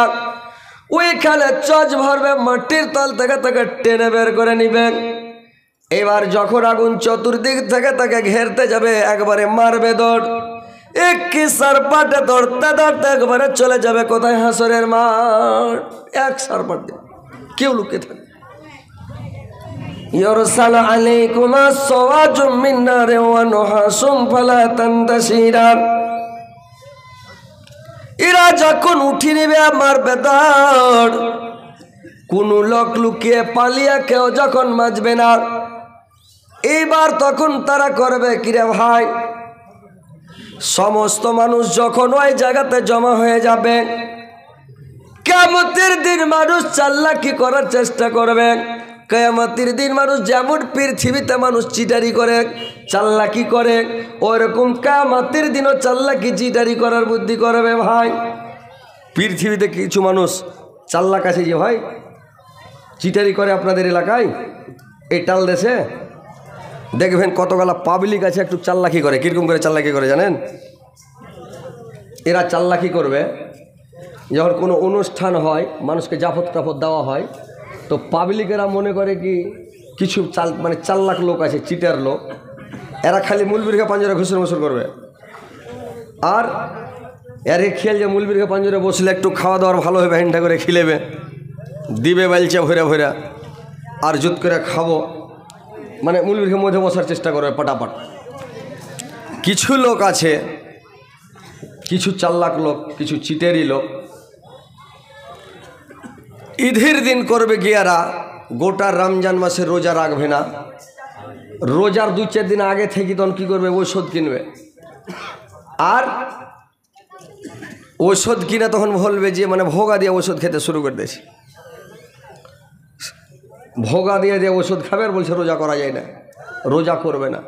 ওইখানে চোঁচ ভরবে, মাটির তল থেকে তাকে টেনে বের করে নিবে। এবার যখন আগুন চতুর্দিক থেকে তাকে ঘেরতে যাবে, একবারে মারবে দৌড়, একই সারপাটে দৌড়তে দৌড়তে একবারে চলে যাবে কোথায়? হাসরের মাঠ। এক সারপাট দিয়ে কেউ লুকিয়ে থাকে। ইরসাল আলাইকুমা সাওয়াজুম মিন নার ওয়া নুহাসুম ফালা তানতাসিরান। এরা যখন উঠি নিবে মারবে দৌড়, কোন লোক লুকিয়ে পালিয়ে কেউ যখন বাঁচবে না। এইবার তখন তারা করবে কিরে ভাই? সমস্ত মানুষ যখন ওই জায়গাতে জমা হয়ে যাবে, কিয়ামতের দিন মানুষ চালাকি করার চেষ্টা করবে। কিয়ামতের দিন মানুষ যেমন পৃথিবীতে মানুষ চিটারি করে, চালাকি করে, ওরকম কিয়ামতের দিনও চালাকি চিটারি করার বুদ্ধি করবে ভাই। পৃথিবীতে কিছু মানুষ চাল্লাক আছে যে ভাই চিটারি করে আপনাদের এলাকায়, এই টাল দেশে দেখবেন কতগুলা পাবলিক আছে একটু চাল্লাকি করে। কীরকম করে চাল্লাকি করে জানেন? এরা চাল্লাকি করবে, যখন কোনো অনুষ্ঠান হয়, মানুষকে জাফত টাফত দেওয়া হয়, তো পাবলিকেরা মনে করে কি কিছু মানে চাল্লাক লোক আছে, চিটার লোক, এরা খালি মুলবিরকে পাঞ্জরে ঘুষুর মুসুর করবে। আর এর খেয়াল যে মুলবিরকে পাঞ্জরে বসলে একটু খাওয়া দাওয়ার ভালো হবে, হ্যান্ডা করে খিলেবে, দিবে বাইলচা ভৈরা ভৈরা, আর জুত করে খাবো, মানে মুলবিরকে মধ্যে বসার চেষ্টা করবে পটাপট। কিছু লোক আছে, কিছু চাল্লাক লোক, কিছু চিটেরি লোক, ঈদের দিন করবে গিয়ারা গোটা রমজান মাসে রোজা রাখবে না, রোজার 2-4 দিন আগে থেকে তখন কী করবে? ঔষধ কিনবে, আর ঔষধ কিনে তখন বলবে যে মানে ভোগা দিয়ে ওষুধ খেতে শুরু করে দিয়েছে, ভোগা দিয়ে দিয়ে ওষুধ খাবে, আর বলছে রোজা করা যায় না, রোজা করবে না।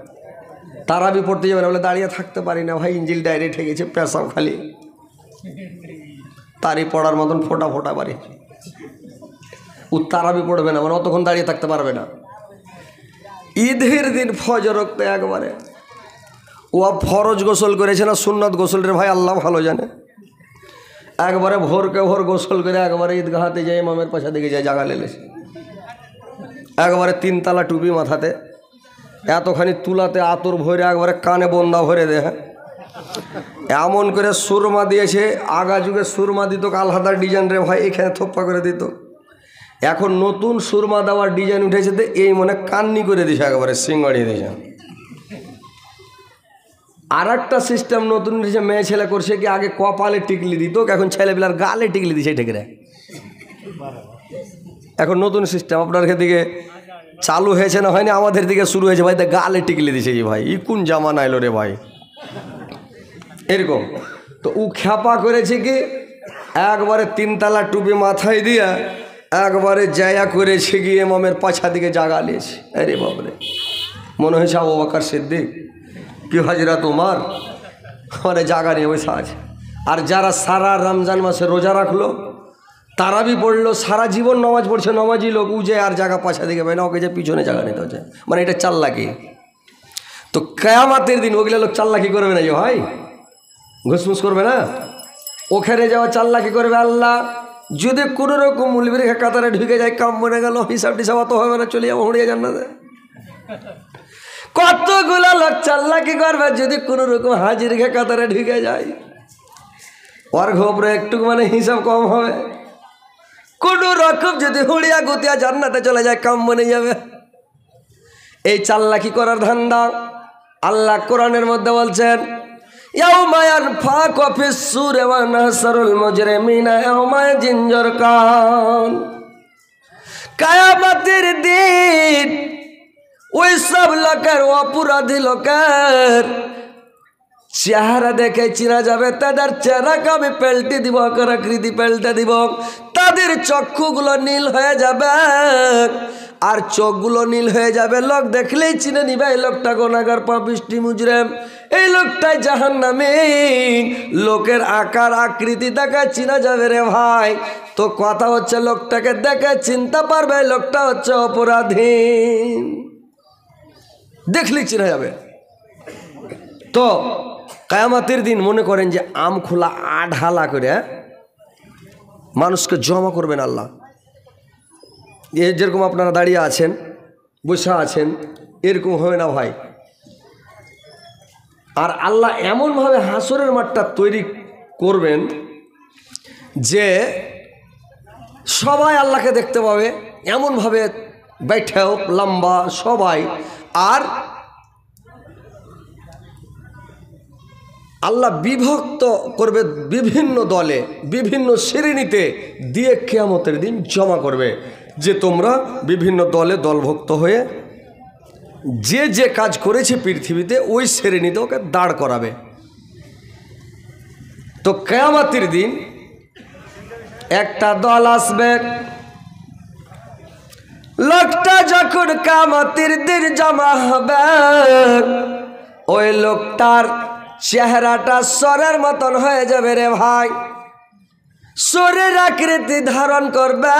তারাবি পড়তে যাবে না, বলে দাঁড়িয়ে থাকতে পারি না ভাই, ইঞ্জিল ডাইরেক্ট হয়ে গেছে, পেশাব খালি, তারই পড়ার মতন ফোটা ফোটা বাড়ি, ও তারাবি পড়বে না, মানে অতক্ষণ দাঁড়িয়ে থাকতে পারবে না। ঈদের দিন ফজর রক্তে একবারে ও ফরজ গোসল করেছে না সুন্নত গোসল রে ভাই আল্লাহ ভালো জানে, একবারে ভোরকে ভোর গোসল করে একবারে ঈদগাহাতে যায়, ইমামের পাশা দিকে যায়, জাগা লেলেছে, একবারে 3 তালা টুপি মাথাতে, এতখানি তুলাতে আতর ভরে, একবারে কানে বন্দা ভরে দেয়, এমন করে সুরমা দিয়েছে। আগা যুগে সুরমা দিত আলহাদার ডিজাইন রে ভাই, এখানে থপ্পা করে দিত। এখন নতুন সুরমা দেওয়ার ডিজাইন উঠেছে, তো এই মনে কান্নি করে দিয়েছে, একবারে সিঙ্গাড়িয়ে দিয়েছে। আর একটা সিস্টেম নতুন উঠেছে, মেয়ে ছেলে করছে কি আগে কপালে টিকলি দিত, এখন ছেলেপিলার গালে টিকলি দিছে ঠেকে। এখন নতুন সিস্টেম আপনার দিকে চালু হয়েছে না হয়নি, আমাদের দিকে শুরু হয়েছে ভাই, তা গালে টিকলি দিছে যে ভাই, ই কোন জামানা এলো রে ভাই, এরকম। তো ও খ্যাপা করেছে কি একবারে 3 তালা টুপি মাথায় দিয়া একবারে জায়া করেছে গিয়ে ইমামের পাছা দিকে জাগা লিয়েছে। আরে বাবরে, মনে হয়েছে আবু বকর সিদ্দিক কি হযরত উমর মানে জাগা নিয়ে বসে আছে। আর যারা সারা রমজান মাসে রোজা রাখলো, তারাবি পড়লো, সারা জীবন নামাজ পড়ছে, নামাজি লোক, উজে আর জায়গা পাছা দিকে ভাই না, ওকে যে পিছনে জায়গা নিতে হচ্ছে, মানে এটা চাল্লাকি। তো কিয়ামতের দিন ওগুলো লোক চাল্লাকি করবে না যে ভাই, ঘুসমুস করবে না, ওখানে যাওয়া চাল্লাকি করবে। আল্লাহ যদি কোনো রকম মুলবির কাতারে ঢুকে যায়, কাম মনে গেল, হিসাব টিসাব অত হবে না, চলে যাবো হুড়িয়ে জান্নাতে। কতগুলো লোক চাল্লাকি করবে যদি কোনো রকম হাজির কাতারে ঢুকে যায়, ওর ঘোপরে একটু মানে হিসাব কম হবে। কোনো রকম যদি হুড়িয়া গুতিয়া জান্নাতে চলে যায়, কাম মনে যাবে। এই চাল্লাকি করার ধান্দা আল্লাহ কোরআনের মধ্যে বলছেন ইয়াউমা ইয়ানফাকু ফিস-সূরি ওয়া নাহসারুল মুজরিমিনা ইয়াউমা জিনজরকান। কিয়ামতের দিন ওই সব লোকের, অপরাধী লোকের চেহারা দেখে চিনা যাবে। তাদের চেহারাকে আমি পেল্টে দিব, আকৃতি পেল্টে দিব। তাদের চক্ষুগুলো নীল হয়ে যাবে, আর চোখগুলো নীল হয়ে যাবে। লোক দেখলেই চিনে নিবে এই লোকটা গুনাহগার, পাপিষ্টি, মুজরিম, এই লোকটাই জাহান্নামী। লোকের আকার আকৃতি দেখে চিনা যাবে রে ভাই। তো কথা হচ্ছে লোকটাকে দেখে চিনতে পারবে লোকটা হচ্ছে অপরাধী, দেখলেই চিনা যাবে। তো কিয়ামতের দিন মনে করেন যে আম খোলা আঢালা করে মানুষকে জমা করবেন আল্লাহ। যেরকম আপনারা দাঁড়িয়ে আছেন, বসে আছেন, এরকম হবে না ভাই। আর আল্লাহ এমনভাবে হাসরের মাঠটা তৈরি করবেন যে সবাই আল্লাহকে দেখতে পাবে, এমনভাবে बैठेও লম্বা সবাই। আর আল্লাহ বিভক্ত করবে বিভিন্ন দলে, বিভিন্ন শ্রেণীতে দিয়ে কিয়ামতের দিন জমা করবে যে তোমরা বিভিন্ন দলে দলভুক্ত হয়ে যে যে কাজ করেছে পৃথিবীতে ওই শ্রেণীতে ওকে দাঁড় করাবে। তো কিয়ামতের দিন একটা দল আসবে, লোকটা যখন কিয়ামতের দিন জমা হবে ওই লোকটার চেহারাটা সরের মতন হয়ে যাবে রে ভাই, সরের আকৃতি ধারণ করবে।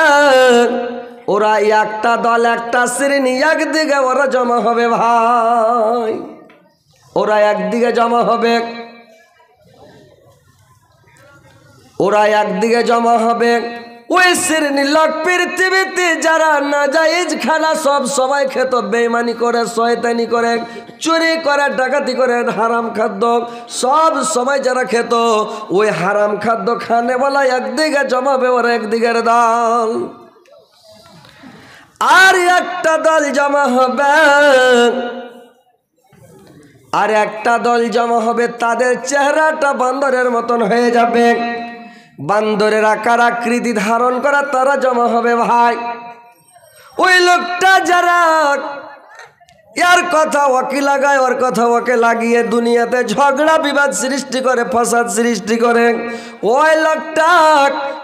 ওরা একটা দল, একটা শ্রেণী, একদিকে ওরা জমা হবে ভাই, ওরা একদিকে জমা হবে, ওরা একদিকে জমা হবে। ওই শ্রেণীর লোক পৃথিবীতে যারা নাজায়েজ খানা সব সময় খেত, বেঈমানি করে, শয়তানি করে, চুরি করে, ডাকাতি করে, হারাম খাদ্য সব সময় যারা খেত, ওই হারাম খাদ্য খানে বলা একদিকে জমাবে ওরা একদিকের দল। আর একটা দল জমা হবে, আর একটা দল জমা হবে, তাদের চেহারাটা বান্দরের মতন হয়ে যাবে, বান্দরের আকার আকৃতি ধারণ করা, তারা জমা হবে ভাই। ওই লোকটা যারা यार कथा ओके लागाय और कथा ओके लागिए दुनियाते झगड़ा विवाद सृष्टि करे फसाद सृष्टि करे ओई लोकटा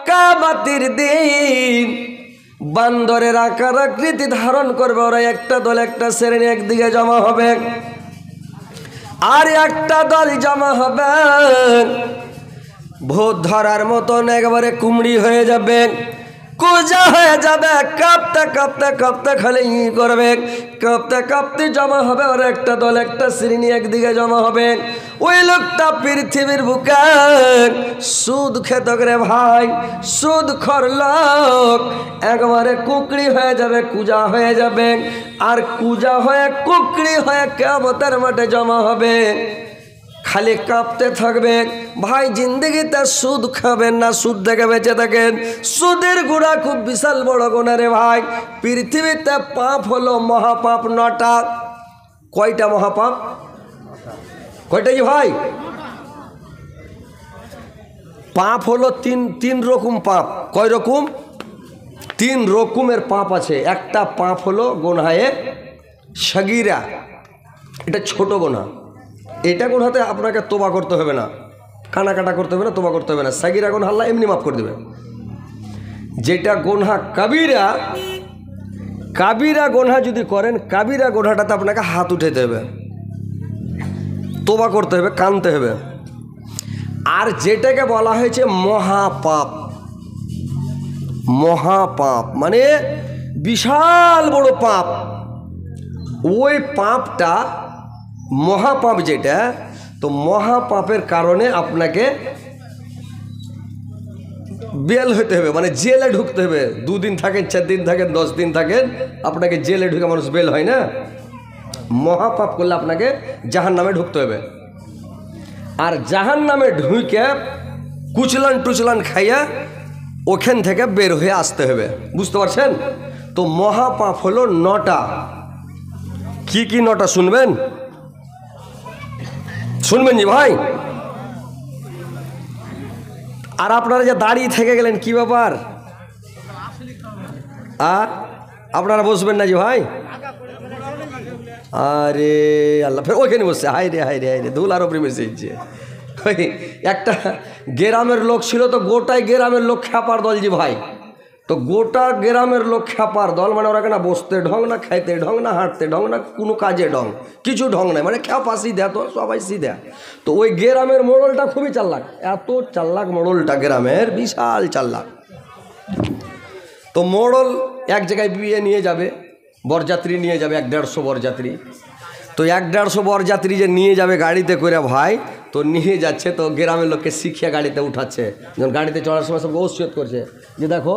कियामतेर दिन बान्दरेर आकार आकृति धारण करबे ओरा एकटा दल एकटा श्रेणी एकदिके जमा होबे और एकटा दल जमा होबे भूत धरार मतन एकेबारे कुमड़ी हये जाबे कुजा हये जाबे काঁপতে काঁপতে काঁপতে खाली करबे काঁপতে काঁপতে जमा होबे और एकटा दल एकटा श्रेणी एकदिके जमा होबे ओई लोकटा पृथिवीर बुके सूद खेत करे भाई सूदखोर लोक एकेबारे कुकड़ी हये जाबे कुजा हये जाबे और कुजा हये कुकड़ी हये कियामतेर माठे जमा होबे खाली काँपते थकबे भाई जिंदगीते सूद खाबेन ना सूद देके बेचे थाकेन सूदेर गुणा खूब विशाल बड़ गुणा रे भाई पृथिवीते पाप हलो महापाप 9टा कयटा महापाप कयटा जी भाई पाप हलो तीन रकम पाप कय रकम 3 रकमेर पाप आछे एकटा पाप हलो गुनाहे सगीरा एटा छोटो गुनाह এটা গুনাহতে আপনাকে তওবা করতে হবে না কানাকাটা করতে হবে না তওবা করতে হবে না সাগীরা গুনাহ আল্লাহ এমনি maaf করে দিবে যেটা গুনাহ কাবীরা কাবীরা গুনাহ যদি করেন কাবীরা গুনাহটাতে আপনাকে হাত উঠাতে হবে তওবা করতে হবে কানতে হবে আর যেটাকে বলা হয়েছে মহাপাপ মানে বিশাল বড় পাপ ওই পাপটা महापाप जेटा तो महापापेर कारणे आपनाके बेल होते हुए माने जेले ढुकते हुए 2 दिन थाकेन 4 दिन थाकेन 10 दिन थाकेन आपनाके जेले ढुके मानुष बेल हय ना महापाप करले आपनाके জাহান্নামে ढुकते हुए और জাহান্নামে ढुके कुचलन टुचलन खाइया ओखान थेके बेर हये आसते हुए बुझते पारछेन तो महापाप हलो 9टा की 9टा शुनबेन শুনবেন জি ভাই। আর আপনারা যে দাঁড়িয়ে থেকে গেলেন কি ব্যাপার? আপনারা বসবেন না জি ভাই? আরে আল্লাহ, ফের ওইখানে বসছে। হাই রে হাই রে হাই রে, ধুল আরো প্রেমে এসেছে। একটা গ্রামের লোক ছিল, তো গোটাই গ্রামের লোক খ্যাপার দল জি ভাই। তো গোটা গ্রামের লোক খ্যাপার দল, মানে ওরা কেন বসতে ঢং না, খাইতে ঢং না, হাঁটতে ঢং না, কোনো কাজে ঢং, কিছু ঢং নাই, মানে খ্যাপা সিধা, তো সবাই সিধা। তো ওই গ্রামের মোড়লটা খুবই চাল্লাক, এত চাল্লাক মোড়লটা, গ্রামের বিশাল চাল্লাক। তো মোড়ল এক জায়গায় বিয়ে নিয়ে যাবে, বরযাত্রী নিয়ে যাবে 150 বরযাত্রী। তো 150 বরযাত্রী যে নিয়ে যাবে গাড়িতে করে ভাই, তো নিয়ে যাচ্ছে, তো গ্রামের লোককে শিখিয়ে গাড়িতে উঠাচ্ছে। যখন গাড়িতে চড়ার সময় সবকে ওসিয়ত করছে যে দেখো,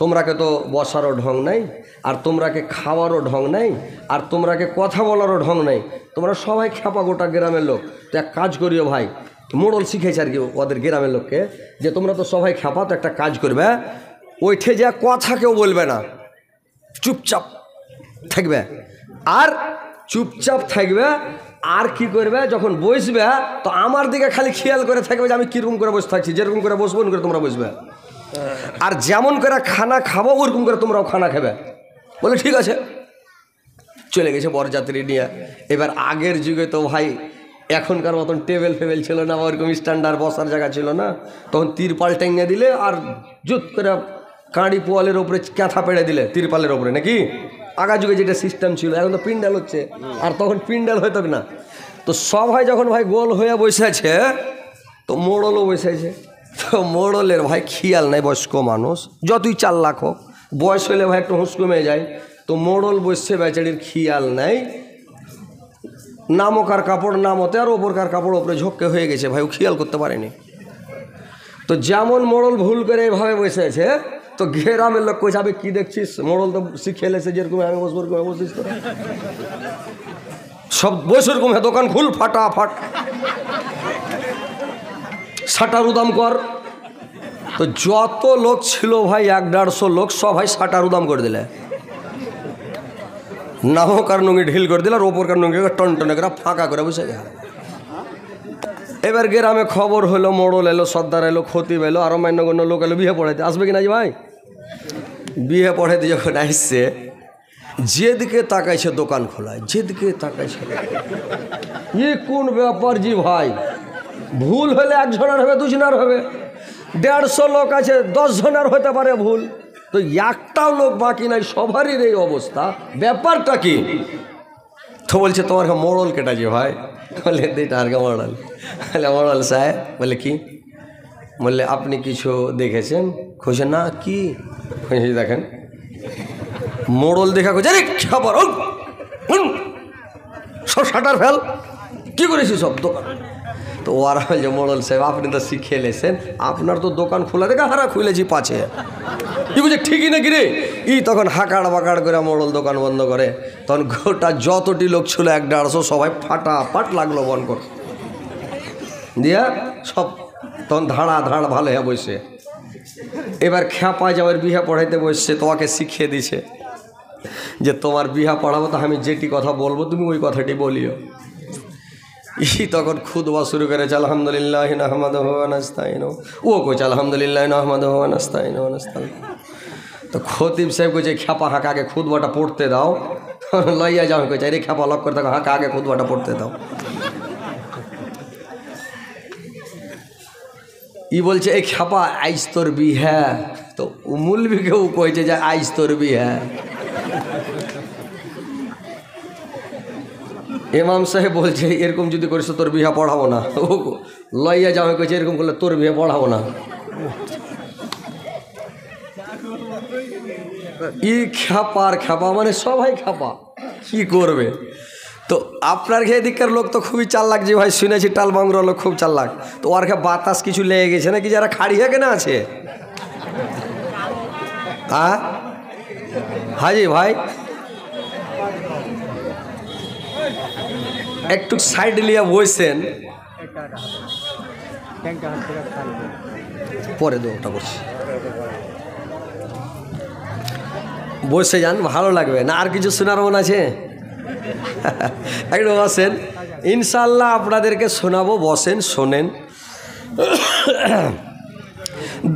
তোমরাকে তো বসারও ঢং নাই, আর তোমরাকে খাওয়ারও ঢং নাই, আর তোমরাকে কথা বলারও ঢং নাই, তোমরা সবাই খ্যাপা গোটা গ্রামের লোক। তো এক কাজ করিও ভাই, মোড়ল শিখেছে আর কি ওদের গ্রামের লোককে, যে তোমরা তো সবাই খ্যাপা, তো একটা কাজ করবে, ওইঠে যা কথা কেউ বলবে না, চুপচাপ থাকবে। আর চুপচাপ থাকবে, আর কি করবে, যখন বসবে তো আমার দিকে খালি খেয়াল করে থাকবে যে আমি কীরকম করে বসে থাকছি, যেরকম করে বসবো করে তোমরা বসবে, আর যেমন করে খানা খাবো ওরকম করে তোমরাও খানা খাবে। বলে ঠিক আছে। চলে গেছে বরযাত্রী নিয়ে। এবার আগের যুগে তো ভাই এখনকার মতন টেবিল ফেবেল ছিল না, ওরকম স্ট্যান্ডার্ড বসার জায়গা ছিল না, তখন তিরপাল টেঙ্গে দিলে আর জুত করে কাঁড়ি পোয়ালের ওপরে ক্যাথা পেড়ে দিলে তিরপালের ওপরে, নাকি আগা যুগে যেটা সিস্টেম ছিল। এখন তো পিন্ডাল হচ্ছে, আর তখন পিন্ডাল হইতো না। তো সবাই যখন ভাই গোল হয়ে বসেছে, তো মোড়লও বসেছে। তো মোড়লের ভাই খেয়াল নাই, বয়স্ক মানুষ যতই চাল্লাক হোক, বয়স হলে ভাই একটু হুঁশ কমে যায়। তো মোড়ল বসছে, বেচারির খেয়াল নাই, নামকার কাপড় নামতে আর ওপরকার কাপড় ওপরে ঝোঁকে হয়ে গেছে ভাই, ও খেয়াল করতে পারেনি। তো যেমন মোড়ল ভুল করে এভাবে বসেছে, তো গ্রামের লোক কইছে আমি কি দেখছিস, মোড়ল তো শিখে এলেছে যেরকম আমি বসবো বসিস, তো সব বসে রকম, দোকান খুল ফাটাফাট, শাটার উদাম কর। তো যত লোক ছিল ভাই 150 লোক, সবাই শাটার উদাম করে দিলে, নামকার নুঙ্গি ঢিল করে দিল, আর ওপরকার নুঙ্গি টনটনে করে ফাঁকা করে বসে গেল। এবার গ্রামে খবর হলো, মোড়ল এলো, সর্দার এলো, খতিব এলো, আরো মান্যগণ্য লোক এলো বিয়ে পড়াইতে। আসবে কিনা ভাই? বিয়ে পড়াইতে যখন আসছে, যেদিকে তাকাইছে দোকান খোলায়, যেদিকে তাকাইছে, কোন ব্যাপার জি ভাই, ভুল হলে 1 জনের হবে, 2 জনের হবে, 150 লোক আছে, 10 জনের হতে পারে ভুল, তো একটাও লোক বাকি নাই, সবারই এই অবস্থা, ব্যাপারটা কি? তো বলছে তোমার মোড়ল কেটা যে ভাই? বলে দিটারকে মোড়ল। বলে মোড়ল সাহেব, বলে কি? বললে আপনি কিছু দেখেছেন? খুঁজে না, কি দেখেন? মোড়ল দেখা করছে, আরে খাবার সব শাটার ফেল, কি করেছি সব দোকান। তো ওরা বলছে মোড়ল সাহেব আপনি তো শিখে এলেছেন, আপনার তো দোকান খোলা দেখা, হারা খুলেছি পাছে। কি বুঝে ঠিকই নাকি রে? তখন হাঁকাড় বাকাড় করে মোড়ল দোকান বন্ধ করে। তখন গোটা যতটি লোক ছিল 150 সবাই ফাটাফাট লাগলো বন্ধ করে দিয়া, সব তখন ধাড়া ধাড় ভালো হয়ে বসে। এবার খ্যাপা যাওয়ার বিহা পড়াইতে বসছে, তোমাকে শিখিয়ে দিছে যে তোমার বিহা পড়াবো, তো আমি যেটি কথা বলবো তুমি ওই কথাটি বলিও। তখন খুদবা শুরু করেছে, আলহামদুলিল্লাহ নাহমাদুহু ওয়া নাস্তাইনুহু, ও কইছে আলহামদুলিল্লাহ নাহমাদুহু ওয়া নাস্তাইনুহু ওয়া নাস্তাইন। তো খতিব সাহেব কইছে খ্যাপা হাঁকা আগে খুদবাটা পড়তে দাও, লইয়া যাও। কইছে রে খ্যাপা লক করে থাকো, হাঁকা আগে খুদবাটা পড়তে দাও। বলছে এই খ্যাপা আইস তোর বিহা, তো মুলবিকেও কইছে যে আইস তোর বিহা। ইমাম সাহেব বলছে এরকম যদি করিস তোর বিহা পড়াবো না। ও লইয়া যাও কইছে এরকম করলে তোর বিহা পড়াবো না। খ্যাপার খ্যাপা, মানে সবাই খ্যাপা, কি করবে? তো আপনার খেয়ে দিককার লোক তো খুবই চাল্লাক যে ভাই, শুনেছি টালবাংরা লোক খুব চাল্লাক। তো ওর খেয়ে বাতাস কিছু লেগে গেছে নাকি, যারা খাড়িয়া কেনা আছে? হ্যাঁ হাজি ভাই, একটু সাইড লিয়া বসেন, পরে ওটা করছি, বসে যান, ভালো লাগবে না। আর কিছু শোনার মন আছে? একটু বসেন, ইনশাআল্লাহ আপনাদেরকে শোনাবো, বসেন শোনেন।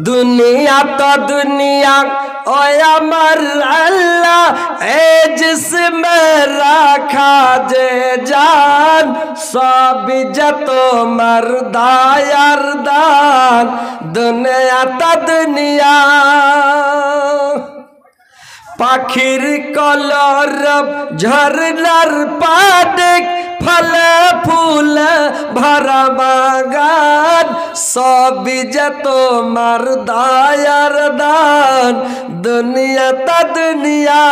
दुनिया तो दुनिया ओ अमर अल्लाह ए जिसमें रखा जे जान सब जतो मर्दा यारदान दुनिया तो दुनिया पाखिर कलरब झरनार पादेक फल फूल भरा बागान सब जतो मर्दा यारदान दुनिया ता दुनिया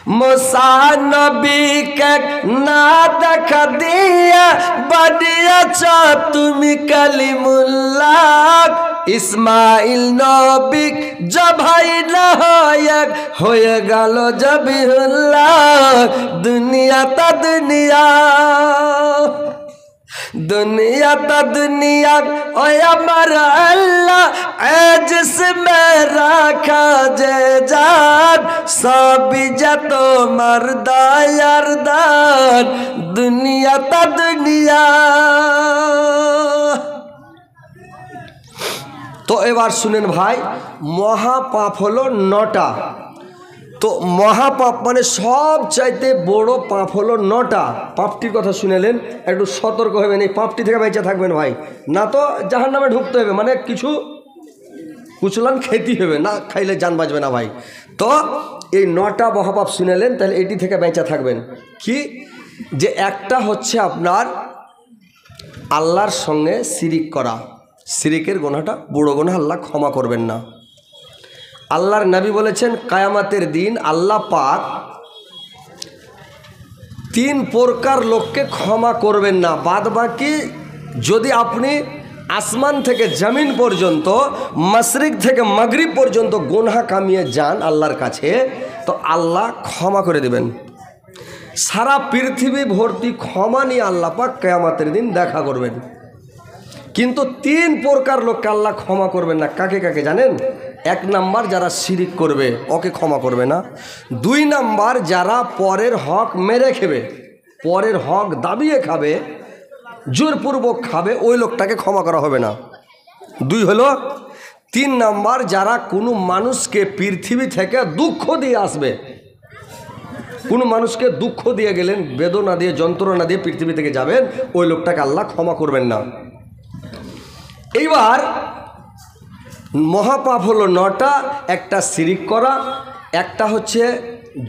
मूसा नबी के ना देख दिया बनिया चा तुम कलीमुल्लाह इस्माइल नबी जब नायक हो गल जबीहुल्लाह दुनिया ता दुनिया दुनिया ता दुनिया ओ अमर अल्लाह ए जिसमें रखा जे जान सब जतो मर्दा यारदान दुनिया ता दुनिया। तो एबार सुनेन भाई, महापाप हलो 9टा। तो महापाप माने सब चाইতে বড় পাপ হলো 9টা। পাপটির কথা শুনেলেন, একটু সতর্ক হবেন, এই পাপটি থেকে বেঁচে থাকবেন ভাই, না তো জাহান্নামে ঢুকতে হবে, মানে কিছু কুচলান খেতে হবে, না খাইলে জান বাঁচবে না ভাই। তো এই 9টা মহাপাপ শুনেলেন, তাহলে এটি থেকে বেঁচে থাকবেন। কি যে একটা হচ্ছে আপনার আল্লাহর সঙ্গে শিরিক করা, শিরিকের গুনাহটা বড় গুনাহ, আল্লাহ ক্ষমা করবেন না। আল্লাহর নবী বলেছেন কিয়ামতের দিন আল্লাহ পাক 3 প্রকার লোককে ক্ষমা করবেন না, বাদ বাকি যদি আপনি আসমান থেকে জমিন পর্যন্ত, মাশরিক থেকে মাগরিব পর্যন্ত গুনাহ কামিয়ে যান আল্লাহর কাছে, তো আল্লাহ ক্ষমা করে দেবেন। সারা পৃথিবী ভর্তি ক্ষমা নিয়ে আল্লাহ পাক কিয়ামতের দিন দেখা করবেন। কিন্তু 3 প্রকার লোককে আল্লাহ ক্ষমা করবেন না। কাকে কাকে জানেন? 1 নাম্বার যারা শিরিক করবে, ওকে ক্ষমা করবে না। 2 নাম্বার যারা পরের হক মেরে খাবে, পরের হক দাবিয়ে খাবে, জোরপূর্বক খাবে, ওই লোকটাকে ক্ষমা করা হবে না। 2 হলো। 3 নাম্বার যারা কোনো মানুষকে পৃথিবী থেকে দুঃখ দিয়ে আসবে, কোনো মানুষকে দুঃখ দিয়ে গেলেন, বেদনা দিয়ে যন্ত্রণা দিয়ে পৃথিবী থেকে যাবেন, ওই লোকটাকে আল্লাহ ক্ষমা করবেন না। এইবার মহাপাপ হলো 9টা। একটা শিরিক করা, একটা হচ্ছে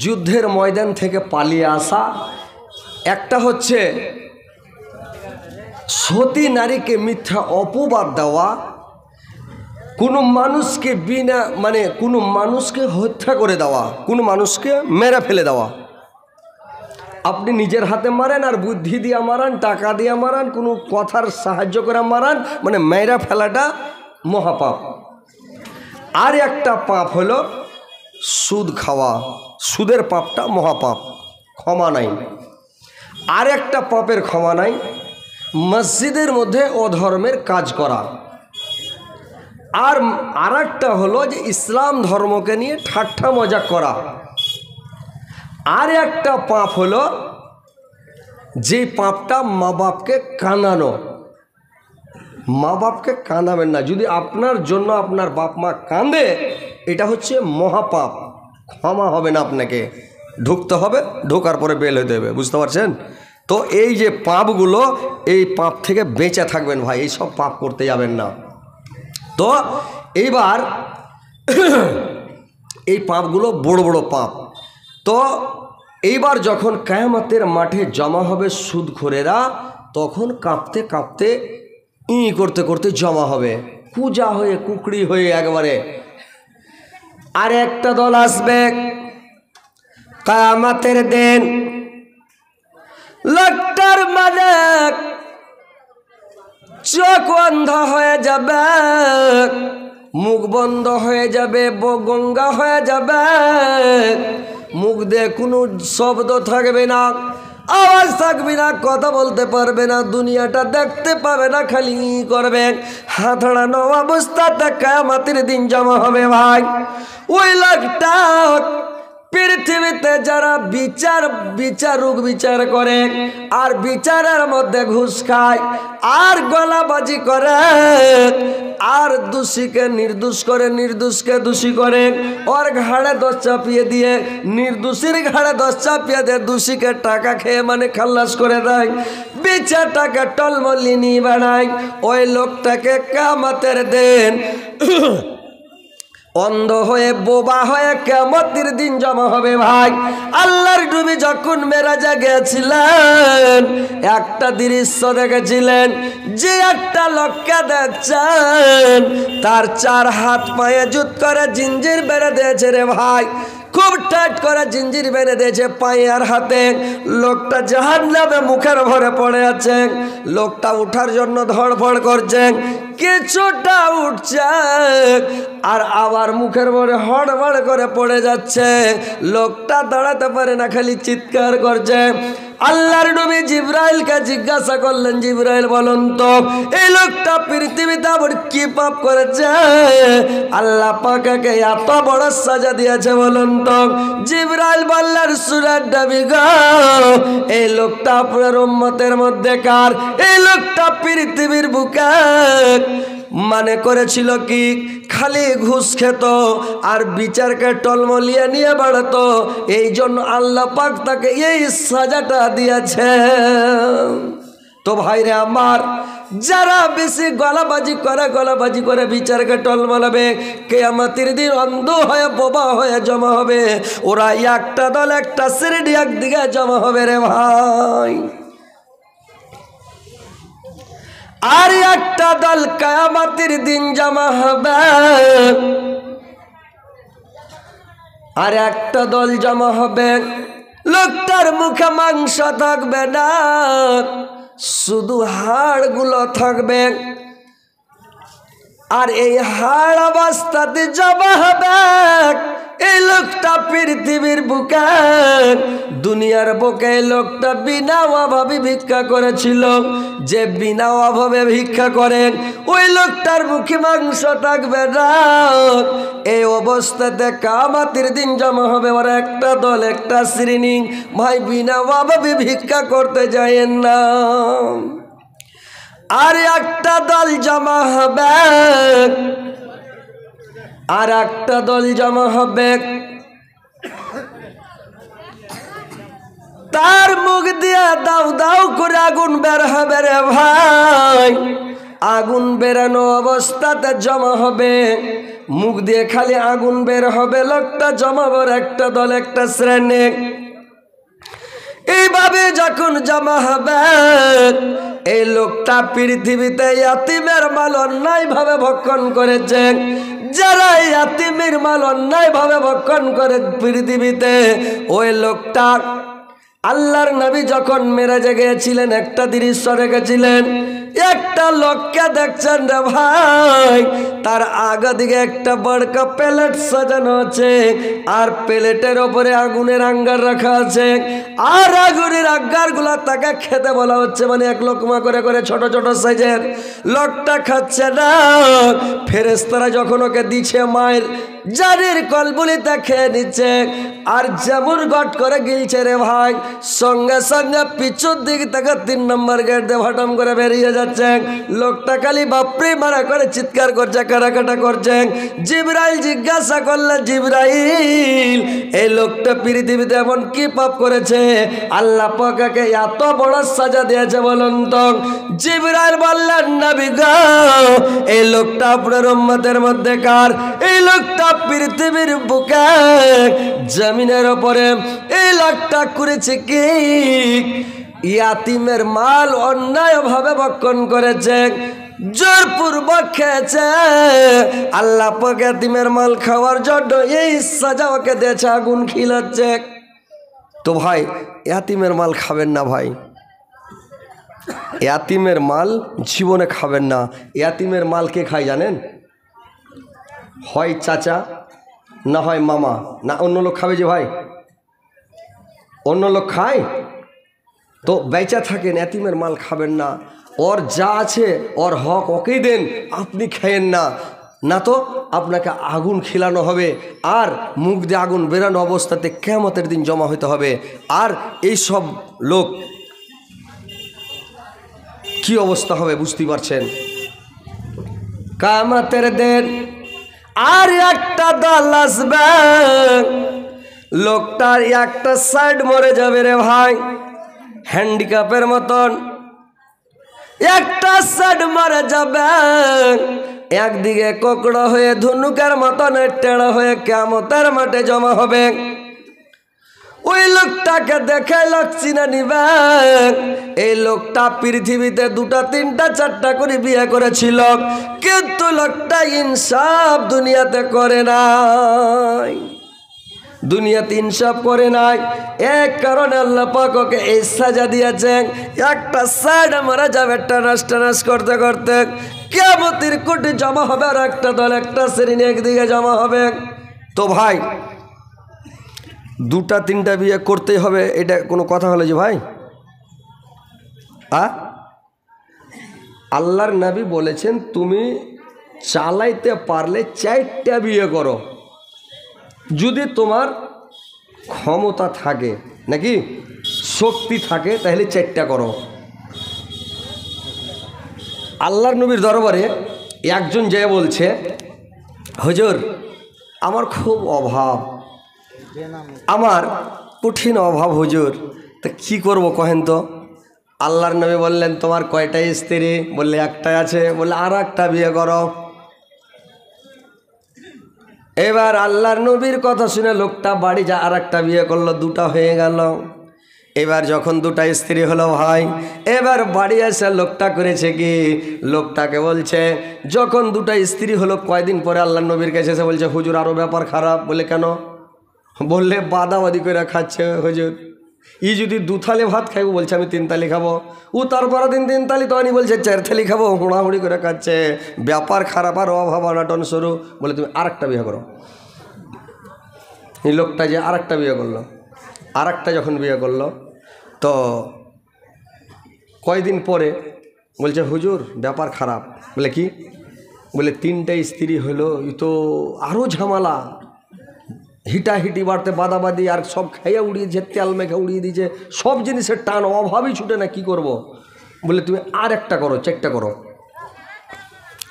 যুদ্ধের ময়দান থেকে পালিয়ে আসা, একটা হচ্ছে সতী নারীকে মিথ্যা অপবাদ দেওয়া, কোনো মানুষকে বিনা মানে কোনো মানুষকে হত্যা করে দেওয়া, কোনো মানুষকে মেরে ফেলে দেওয়া। আপনি নিজের হাতে মারেন আর বুদ্ধি দিয়ে মারান, টাকা দিয়ে মারান, কোনো কথার সাহায্য করে মারান, মানে মেরা ফেলাটা মহাপাপ। আর একটা পাপ হলো সুদ খাওয়া, সুদের পাপটা মহাপাপ, ক্ষমা নাই। আর একটা পাপের ক্ষমা নাই, মসজিদের মধ্যে অধর্মের কাজ করা। আর একটা হলো যে ইসলাম ধর্মকে নিয়ে ঠাট্টা মজা করা। আর একটা পাপ হলো যে পাপটা মা বাপকে কাঁদানো। মা বাপকে কাঁদাবেন না, যদি আপনার জন্য আপনার বাপ মা কাঁদে, এটা হচ্ছে মহাপাপ, ক্ষমা হবে না, আপনাকে ঢুকতে হবে, ঢোকার পরে বের হতে হবে, বুঝতে পারছেন? তো এই যে পাপগুলো, এই পাপ থেকে বেঁচে থাকবেন ভাই, এই সব পাপ করতে যাবেন না। তো এইবার এই পাপগুলো বড় বড় পাপ। তো এইবার যখন কিয়ামতের মাঠে জমা হবে সুদখোরেরা, তখন কাঁপতে কাঁপতে করতে করতে জমা হবে, কুজা হয়ে কুকড়ি হয়ে একবারে। আর একটা দল আসবে কিয়ামতের দিন, লোকটার মানে চোখ অন্ধ হয়ে যাবে, মুখ বন্ধ হয়ে যাবে, গঙ্গা হয়ে যাবে, মুখ দিয়ে কোনো শব্দ থাকবে না, আওয়াজ থাকবে না, কথা বলতে পারবে না, দুনিয়াটা দেখতে পাবে না, খালি করবে। হাতড়ানো অবস্থাতে কিয়ামতের দিন জমা হবে ভাই। ওই লোকটা পৃথিবীতে যারা বিচারক বিচার করে আর বিচারের মধ্যে ঘুষ খায় আর গলাবাজি করে আর দোষীকে নির্দোষ করে নির্দোষকে দোষী করে ওর ঘাড়ে দোষ চাপিয়ে দিয়ে নির্দোষীর ঘাড়ে দোষ চাপিয়ে দিয়ে দোষীকে টাকা খেয়ে মানে খাল্লাস করে দেয় বিচারটাকে টলমলি নিয়ে বেড়ায় ওই লোকটাকে কিয়ামতের দিন অন্ধ হয়ে বোবা হয়ে কিয়ামতের দিন জমা হবে ভাই। আল্লাহর নবী যখন মেরাজে গেছিলেন একটা দৃশ্য দেখেছিলেন যে একটা লোককে দেখছেন তার 4 হাত পায়ে জুত করে জিঞ্জির বেঁধে দিয়েছে রে ভাই, খুব টাইট করে জিঞ্জির বেঁধে দিয়েছে পায়ে আর হাতে। লোকটা জাহান্নামে মুখের ভরে পড়ে আছে, লোকটা উঠার জন্য ধড়ফড় করছে, কিছুটা উঠছে আর আবার মুখের ভরে হড়বড় করে পড়ে যাচ্ছে। লোকটা দাঁড়াতে পারে না, খালি চিৎকার করছে। আল্লাহর নবী জিবরাইলকে জিজ্ঞাসা করলেন, জিবরাইল বলুন তো এই লোকটা পৃথিবীতে আবার কি পাপ করেছে আল্লাহ পাক একে এত বড় সাজা দিয়েছে বলুন তো? জিবরাইল বললেন, সুরের নবী গো, এই লোকটা আপনার উম্মতের মধ্যে কার? এই লোকটা পৃথিবীর বুকে মানে করেছিল কি খালি ঘুষ খেত আর বিচারকে টলমলিয়ে নিয়ে বেড়াতো, এই জন্য আল্লাহ পাক তাকে এই সাজাটা দিয়েছে। তো ভাইরে আমার, যারা বেশি গলাবাজি করে বিচারকে টলমলাবে কিয়ামতের দিন অন্ধ হয়ে বোবা হয়ে জমা হবে, ওরা একটা দল একটা শ্রেণী একদিকে জমা হবে রে ভাই। আর একটা দল কিয়ামতের দিন জমা হবে, আর একটা দল জমা হবে লোকটার মুখে মাংস থাকবে না, শুধু হাড়গুলো থাকবে। আর এই হাড় অবস্থাতে জমা হবে এই লোকটা পৃথিবীর বুকে, দুনিয়ার বুকে লোকটা বিনা অভাবে ভিক্ষা করেছিল। যে বিনা অভাবে ভিক্ষা করেন ওই লোকটার মুখে মাংস থাকবে না। এই অবস্থাতে কিয়ামতের দিন জমা হবে ওরা একটা দল একটা শ্রেণী। ভাই বিনা অভাবে ভিক্ষা করতে যায়েন না। আর একটা দল জমা হবে, আর একটা দল জমা হবে তার মুখ দিয়ে দাউ দাউ করে আগুন বের হবে রে ভাই। আগুন বেরানো অবস্থাতে জমা হবে, মুখ দিয়ে খালি আগুন বের হবে, লোকটা জমাবার একটা দল একটা শ্রেণী। এইভাবে যখন জমা হবে এই লোকটা পৃথিবীতে ইয়াতিমের মাল অন্যায় ভাবে ভক্ষণ করেছে। যারা ইয়াতিমের মাল অন্যায় ভাবে ভক্ষণ করে পৃথিবীতে, ওই লোকটা আল্লাহর নবী যখন মেরাজে গিয়েছিলেন একটা দৃশ্য রেখেছিলেন। একটা লোককে দেখছেন রে ভাই, তার আগে দিকে একটা বড়কা প্লেট সাজানো আছে আর প্লেটের ওপরে আগুনের আঙ্গার রাখা আছে। আর আগুনের আঙ্গার গুলা তাকে খেতে বলা হচ্ছে, মানে এক লোকমা করে করে ছোট ছোট সাইজের। লোকটা খাচ্ছে না, ফেরেশতারা যখন ওকে দিচ্ছে মায়ের জারির কলবুলিতে খেয়ে নিচ্ছে। আর যেমন গট করে গিলছে রে ভাই, সঙ্গে সঙ্গে পিছুর দিক থেকে 3 নম্বর গেট দিয়ে ভাটাম করে বেরিয়ে যাচ্ছে। লোকটা খালি বাপরে মারা করে চিৎকার করছে, কাটাকাটা করছে। জিবরাইল জিজ্ঞাসা করলেন, জিবরাইল এই লোকটা পৃথিবীতে এমন কি পাপ করেছে আল্লাহ পাক একে এত বড় সাজা দিয়েছে বলুন তো? জিবরাইল বললেন, নবী গো, এই লোকটা আপনার উম্মতের মধ্যে কার? এই লোকটা পৃথিবীর বুকে জমিনের উপরে এই লোকটা করেছে কি ইয়াতিমের মাল অন্যায় ভাবে ভক্ষণ করেছে, জোরপূর্বক খেয়েছে। আল্লাহ পাক ইয়াতিমের মাল খাওয়ার জন্য এই সাজা ওকে দিয়েছে, আগুন খিলাচ্ছে। তো ভাই ইয়াতিমের মাল খাবেন না ভাই, ইয়াতিমের মাল জীবনে খাবেন না। ইয়াতিমের মাল কে খায় জানেন? হয় চাচা, না হয় মামা, না অন্য লোক খাবে। যে ভাই অন্য লোক খায় তো বেচা থাকেন, ইয়াতিমের মাল খাবেন না। ওর যা আছে ওর হক ওকেই দেন, আপনি খায়েন না। না তো আপনাকে আগুন খিলানো হবে, আর মুখ দিয়ে আগুন বেরানো অবস্থাতে কিয়ামতের দিন জমা হতে হবে। আর এই সব লোক কি অবস্থা হবে বুঝতেই পারছেন। কিয়ামতের দিন আর একটা দল আসবে, লোকটার একটা সাইড মরে যাবে রে ভাই, হ্যান্ডিক্যাপের মতন একটা সাইড মরে যাবে, একদিকে কোকড়া হয়ে ধনুকের মতন টেড়া হয়ে কিয়ামতের মাঠে জমা হবে। ওই লোকটাকে দেখে লোক চিনে নিবে, এই লোকটা পৃথিবীতে 2টা 3টা 4টা করে বিয়ে করেছিল, কিন্তু লোকটা ইনসাফ দুনিয়াতে করে নাই, দুনিয়াতে ইনসাফ করে নাই। এক কারণে আল্লাহ পাক ওকে এই সাজা দিয়েছেন, একটা সাইড মারা যাবে টানাস টানাস করতে করতে, কিয়ামতের কোটে জমা হবে, আর একটা দল একটা শ্রেণী একদিকে জমা হবে। তো ভাই 2টা 3টা বিয়ে করতেই হবে, এটা কোনো কথা হলো যে ভাই? আল্লাহর নবী বলেছেন তুমি চালাইতে পারলে 4টা বিয়ে করো, যদি তোমার ক্ষমতা থাকে নাকি শক্তি থাকে তাহলে 4টা করো। আল্লাহর নবীর দরবারে একজন যে বলছে, হুজুর আমার খুব অভাব, আমার কঠিন অভাব হুজুর, তা কী করবো কহেন তো? আল্লাহর নবী বললেন তোমার কয়টা স্ত্রী? বললে একটাই আছে। বললে আর একটা বিয়ে করো। এবার আল্লাহর নবীর কথা শুনে লোকটা বাড়ি যা আর একটা বিয়ে করলো, 2টা হয়ে গেল। এবার যখন 2টা স্ত্রী হলো ভাই, এবার বাড়ি এসে লোকটা করেছে কি, লোকটাকে বলছে যখন 2টা স্ত্রী হলো কয়দিন পরে আল্লাহর নবীর কাছে এসে বলছে হুজুর আরও ব্যাপার খারাপ। বলে কেন? বললে বাদাবাদি করে খাচ্ছে হুজুর, ই যদি 2 থালি ভাত খাইবো বলছে আমি 3 থালি খাবো, ও তারপরে 3 থালি, তখনই বলছে 4 থালি খাবো, হুড়াহুড়ি করে খাচ্ছে, ব্যাপার খারাপ আর অভাব অনাটন শুরু। বলে তুমি আরেকটা বিয়ে করো। এই লোকটা যে আরেকটা বিয়ে করলো, আরেকটা যখন বিয়ে করলো তো কয়দিন পরে বলছে হুজুর ব্যাপার খারাপ। বলে কি? বলে 3টা স্ত্রী হলো, ই তো আরও ঝামেলা, হিটাহিটি বাড়তে বাদাবাদি, আর সব খাইয়া উড়িয়েছে, তেল মেখে উড়িয়ে দিয়েছে, সব জিনিসের টান, অভাবই ছুটে না, কি করব? বলে তুমি আর একটা করো, 4টা করো।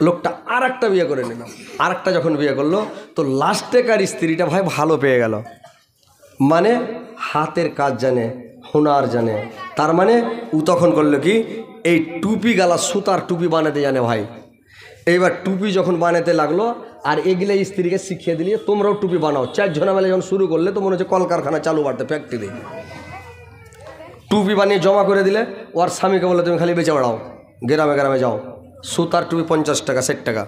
লোকটা আর একটা বিয়ে করে নিল। আর একটা যখন বিয়ে করলো তো লাস্টেকার স্ত্রীটা ভাই ভালো পেয়ে গেল, মানে হাতের কাজ জানে, হুনার জানে। তার মানে ও তখন করলো কি, এই টুপি গালা সুতার টুপি বানাতে জানে ভাই। এইবার টুপি যখন বানাতে লাগলো, আর এগুলো স্ত্রীকে শিখিয়ে দিলে তোমরাও টুপি বানাও। 4 জনা মেলে যখন শুরু করলে তো মনে হচ্ছে কলকারখানা চালু বাড়তে, ফ্যাক্টরি। টুপি বানিয়ে জমা করে দিলে, ওর স্বামীকে বলে তুমি খালি বেচে বেড়াও, গ্রামে গ্রামে যাও, সুতার টুপি 50 টাকা 60 টাকা।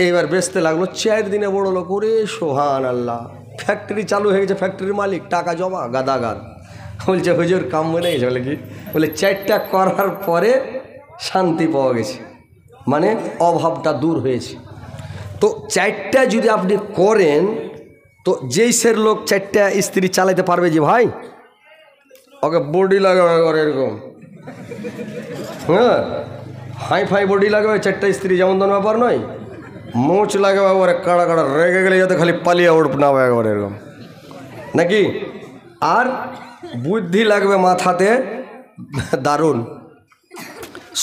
এইবার বেচতে লাগলো, 4 দিনে বড় লোক। ওরে সোহান আল্লাহ, ফ্যাক্টরি চালু হয়ে গেছে, ফ্যাক্টরির মালিক, টাকা জমা গাদাগাদ। বলছে হুজুর কাম মনে গেছে। বলে কি? বলে 4টা করার পরে শান্তি পাওয়া গেছে, মানে অভাবটা দূর হয়েছে। তো 4টা যদি আপনি করেন তো যেই সের লোক 4টা স্ত্রী চালাতে পারবে যে ভাই, ওকে বডি লাগাবে এরকম, হ্যাঁ হাই ফাই বডি লাগাবে, 4টা স্ত্রী যেমন তেমন ব্যাপার নয়, মোচ লাগাবে ওরে কাড়া কাড়া, রেগে গেলে যাতে খালি পালিয়ে উঠ না একবার এরকম নাকি। আর বুদ্ধি লাগবে মাথাতে দারুণ।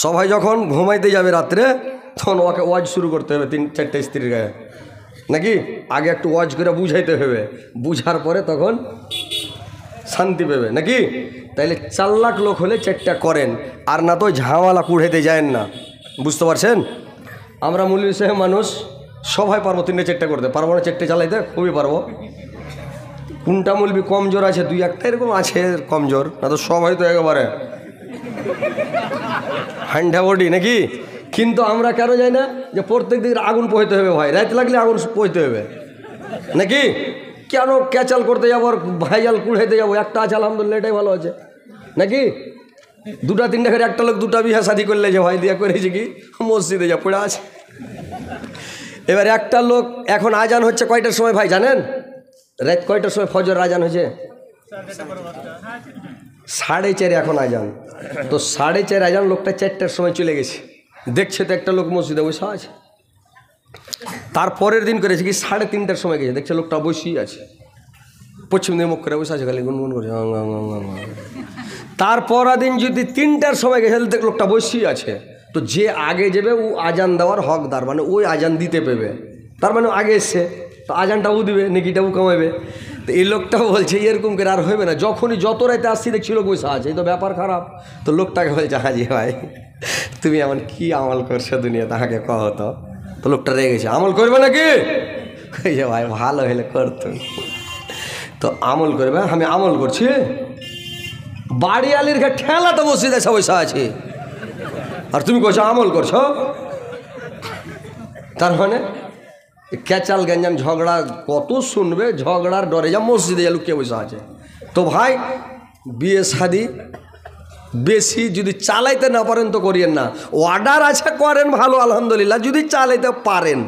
সবাই যখন ঘুমাইতে যাবে রাত্রে তখন ওকে ওয়াজ শুরু করতে হবে 3-4টা স্ত্রীর গায়ে নাকি। আগে একটু ওয়াজ করে বুঝাইতে হবে, বুঝার পরে তখন শান্তি পাবে নাকি। তাইলে 4 লাখ লোক হলে 4টা করেন, আর না তো ঝামেলা কুড়াইতে যায় না, বুঝতে পারছেন। আমরা মৌলভী সাহেব মানুষ, সবাই পারবো 3-4টা করতে, পারবো না 4টে চালাইতে, খুবই পারবো। কোনটা মৌলভী কমজোর আছে, 2-1টা এরকম আছে কমজোর, না তো সবাই তো একেবারে হান্ডা বডি নাকি। কিন্তু আমরা কেন যাই না, যে প্রত্যেক দিন আগুন পোহাইতে হবে ভাই, রাত লাগলে আগুন পোহাইতে হবে নাকি। কেন ক্যাচাল করতে যাবো আর ভাইজাল কুড়াইতে যাবো, একটা আছে আলহামদুলিল্লাহ, এটাই ভালো আছে নাকি। 2-3টা করে একটা লোক 2টা বিয়ে শাদি করলে যে ভাই দিয়া করেছে কি মসজিদে যা পড়ে আছে। এবার একটা লোক, এখন আজান হচ্ছে কয়টার সময় ভাই জানেন? রাত কয়টার সময় ফজর আজান হয়েছে? 4:30 এখন আজান। তো 4:30 আজান, লোকটা 4টার সময় চলে গেছে, দেখছে তো একটা লোক মসজিদে বসে আছে। তারপরের দিন করেছে কি 3:30টার সময় গেছে, দেখছে লোকটা বসেই আছে, পশ্চিম দিকে মুখ করে বসে আছে, খালি গুনগুন করছে। তারপর দিন যদি 3টার সময় গেছে, দেখ লোকটা বসেই আছে। তো যে আগে যাবে ও আজান দেওয়ার হকদার, মানে ওই আজান দিতে পেবে, তার মানে আগে এসছে, তো আজানটাও দিবে, নেকিটাও কামাবে। তো এই লোকটাও বলছে এরকম করে আর হইবে না, যখনই যত রাইতে আসছি দেখছিল বসে আছে, এই তো ব্যাপার খারাপ। তো লোকটাকে বলছে হাজি ভাই তুমি এমন কি আমল করছো দুনিয়া, তাহাকে কহ তো। তো লোকটা রেগে গেছে, আমল করবে নাকি? ভাই ভালো হলে করতো, তো আমল করবে। আমি আমল করছি, বাড়ি আলির ঘাট ঠেলা তো বসে দেশা বসে আছে, আর তুমি কইছো আমল করছো। তার মানে ক্যাচাল গঞ্জাম ঝগড়া কত শুনবে, ঝগড়ার ডরে যা মসজিদে যা লুকিয়ে বসে আছে। তো ভাই বিয়ে শাদি বেশি যদি চালাইতে না পারেন তো করিয়েন না, অর্ডার আছে করেন ভালো আলহামদুলিল্লাহ, যদি চালাইতে পারেন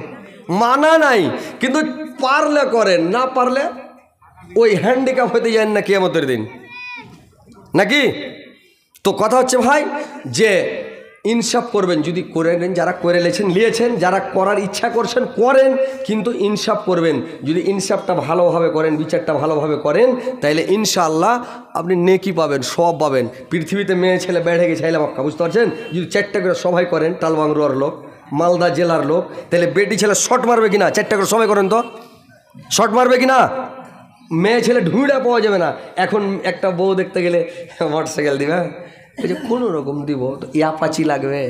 মানা নাই, কিন্তু পারলে করেন, না পারলে ওই হ্যান্ডিক্যাপ হতে যান না কিয়ামতের দিন, নাকি? তো কথা হচ্ছে ভাই যে ইনসাফ করবেন, যদি করে নেন, যারা করে নিয়েছেন, যারা করার ইচ্ছা করছেন করেন, কিন্তু ইনসাফ করবেন। যদি ইনসাফটা ভালোভাবে করেন, বিচারটা ভালোভাবে করেন, তাইলে ইনশাআল্লাহ আপনি নেকি পাবেন, সব পাবেন। পৃথিবীতে মেয়ে ছেলে বেড়ে গেছে ছেলে মক্কা, বুঝতে পারছেন? যদি 4টা করে সবাই করেন, টালবাংরুয়ার লোক, মালদা জেলার লোক, তাহলে বেটি ছেলে শট মারবে কিনা? 4টা করে সবাই করেন তো, শট মারবে কিনা? মেয়ে ছেলে ঢুঁড়া পাওয়া যাবে না। এখন একটা বউ দেখতে গেলে মোটরসাইকেল দিবে, এই যে কোনো রকম দিব, তো অ্যাপাচি লাগবে,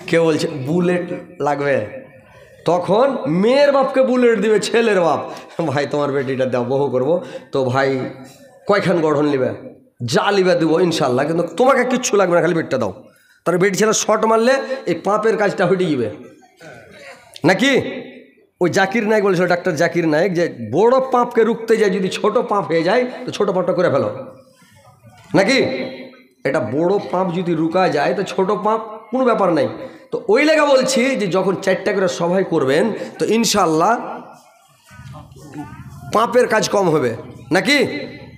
কেউ বলছে বুলেট লাগবে, তখন মেয়ের বাপকে বুলেট দিবে ছেলের বাপ, ভাই তোমার বেটিটা দাও বহু করবো, তো ভাই কয়খান গঠন নিবে, যা লিবে দেবো ইনশাল্লাহ, কিন্তু তোমাকে কিচ্ছু লাগবে না, খালি বেটটা দাও। তার বেটি ছেলে শট মারলে এই পাপের কাজটা হয়ে যাবে, নাকি? ওই জাকির নায়ক বলেছিল, ডাক্তার জাকির নায়ক, যে বড় পাপকে রুখতে যায়, যদি ছোট পাপ হয়ে যায় তো ছোট পাপটা করে ফেলো, নাকি? এটা বড় পাপ যদি রুকা যায় তো ছোট পাপ কোনো ব্যাপার নাই। তো ওই লেগা বলছি যে যখন 4টা করে সবাই করবেন তো ইনশাআল্লাহ পাপের কাজ কম হবে, নাকি?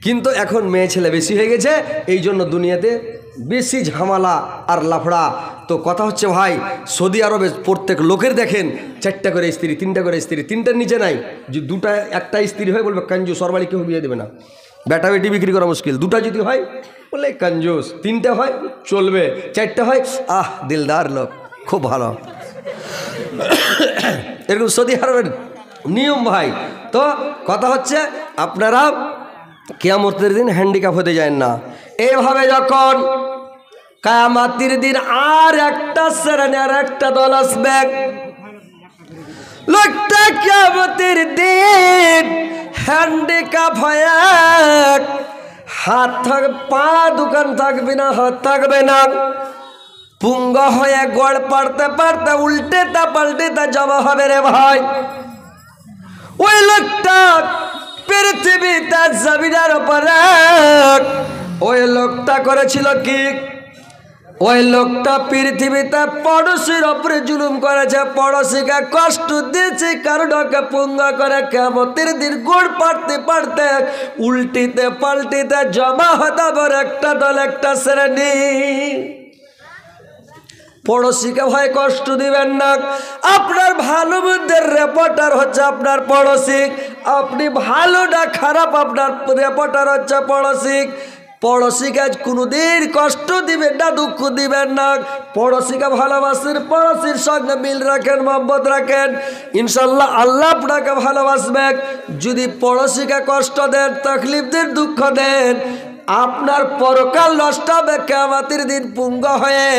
কিন্তু এখন মেয়ে ছেলে বেশি হয়ে গেছে, এই জন্য দুনিয়াতে বেশি ঝামেলা আর লাফড়া। তো কথা হচ্ছে ভাই, সৌদি আরবে প্রত্যেক লোকের দেখেন 4টা করে স্ত্রী, 3টা করে স্ত্রী, 3টার নিচে নাই। যে দুটা একটা স্ত্রী হয় বলবে কঞ্জুস, সরবাড়ি কেউ বিয়ে দেবে না, বেটা বেটি বিক্রি করা মুশকিল। 2টা যদি হয় বলে কঞ্জুস, 3টে হয় চলবে, 4টে হয় আহ দিলদার লোক, খুব ভালো। এরকম সৌদি আরবের নিয়ম ভাই। তো কথা হচ্ছে আপনারা কিয়ামতের দিন হ্যান্ডিক্যাপ হতে যায় না। এইভাবে যখন কিয়ামতের দিন আর একটা শ্রেণী আর একটা দল আসবে, লোকটা কিয়ামতের দিন হ্যান্ডিক্যাপ হয়ে হাত থাকবে, পা দোকান থাকবে না, হাত থাকবে না, পুঙ্গ হয়ে গড় পাড়তে পারতে উল্টে তা পাল্টে তা জমা হবে রে ভাই। ওই লোকটা পৃথিবীতে জমিনের উপরে ওই লোকটা করেছিল কি? ওই লোকটা পৃথিবীতে পড়োশির উপরে জুলুম করেছে, পড়োশিকে কষ্ট দিয়েছে, কারণকে পুঙ্গ করে কিয়ামতের দিন গোড় পাড়তে পারতে উল্টিতে পাল্টিতে জমা হতে পারে একটা দল, একটা শ্রেণী। পড়োশিকে ভয় কষ্ট দিবেন না, আপনার ভালো বুদ্ধের রেপোর্টার হচ্ছে আপনার পড়োশি, আপনি ভালো না খারাপ আপনার রেপোর্টার হচ্ছে পড়োশি। পড়োশিকে কোনোদিন কষ্ট দিবেন না, দুঃখ দিবেন না, পড়োশিকে ভালোবাসেন, পড়োশির সঙ্গে মিল রাখেন, মহব্বত রাখেন, ইনশাল্লাহ আল্লাহ আপনাকে ভালোবাসবেন। যদি পড়োশিকে কষ্ট দেন, তকলিফ দেন, দুঃখ দেন, আপনার পরকাল নষ্ট হবে, কিয়ামতের দিন পুঙ্গ হয়ে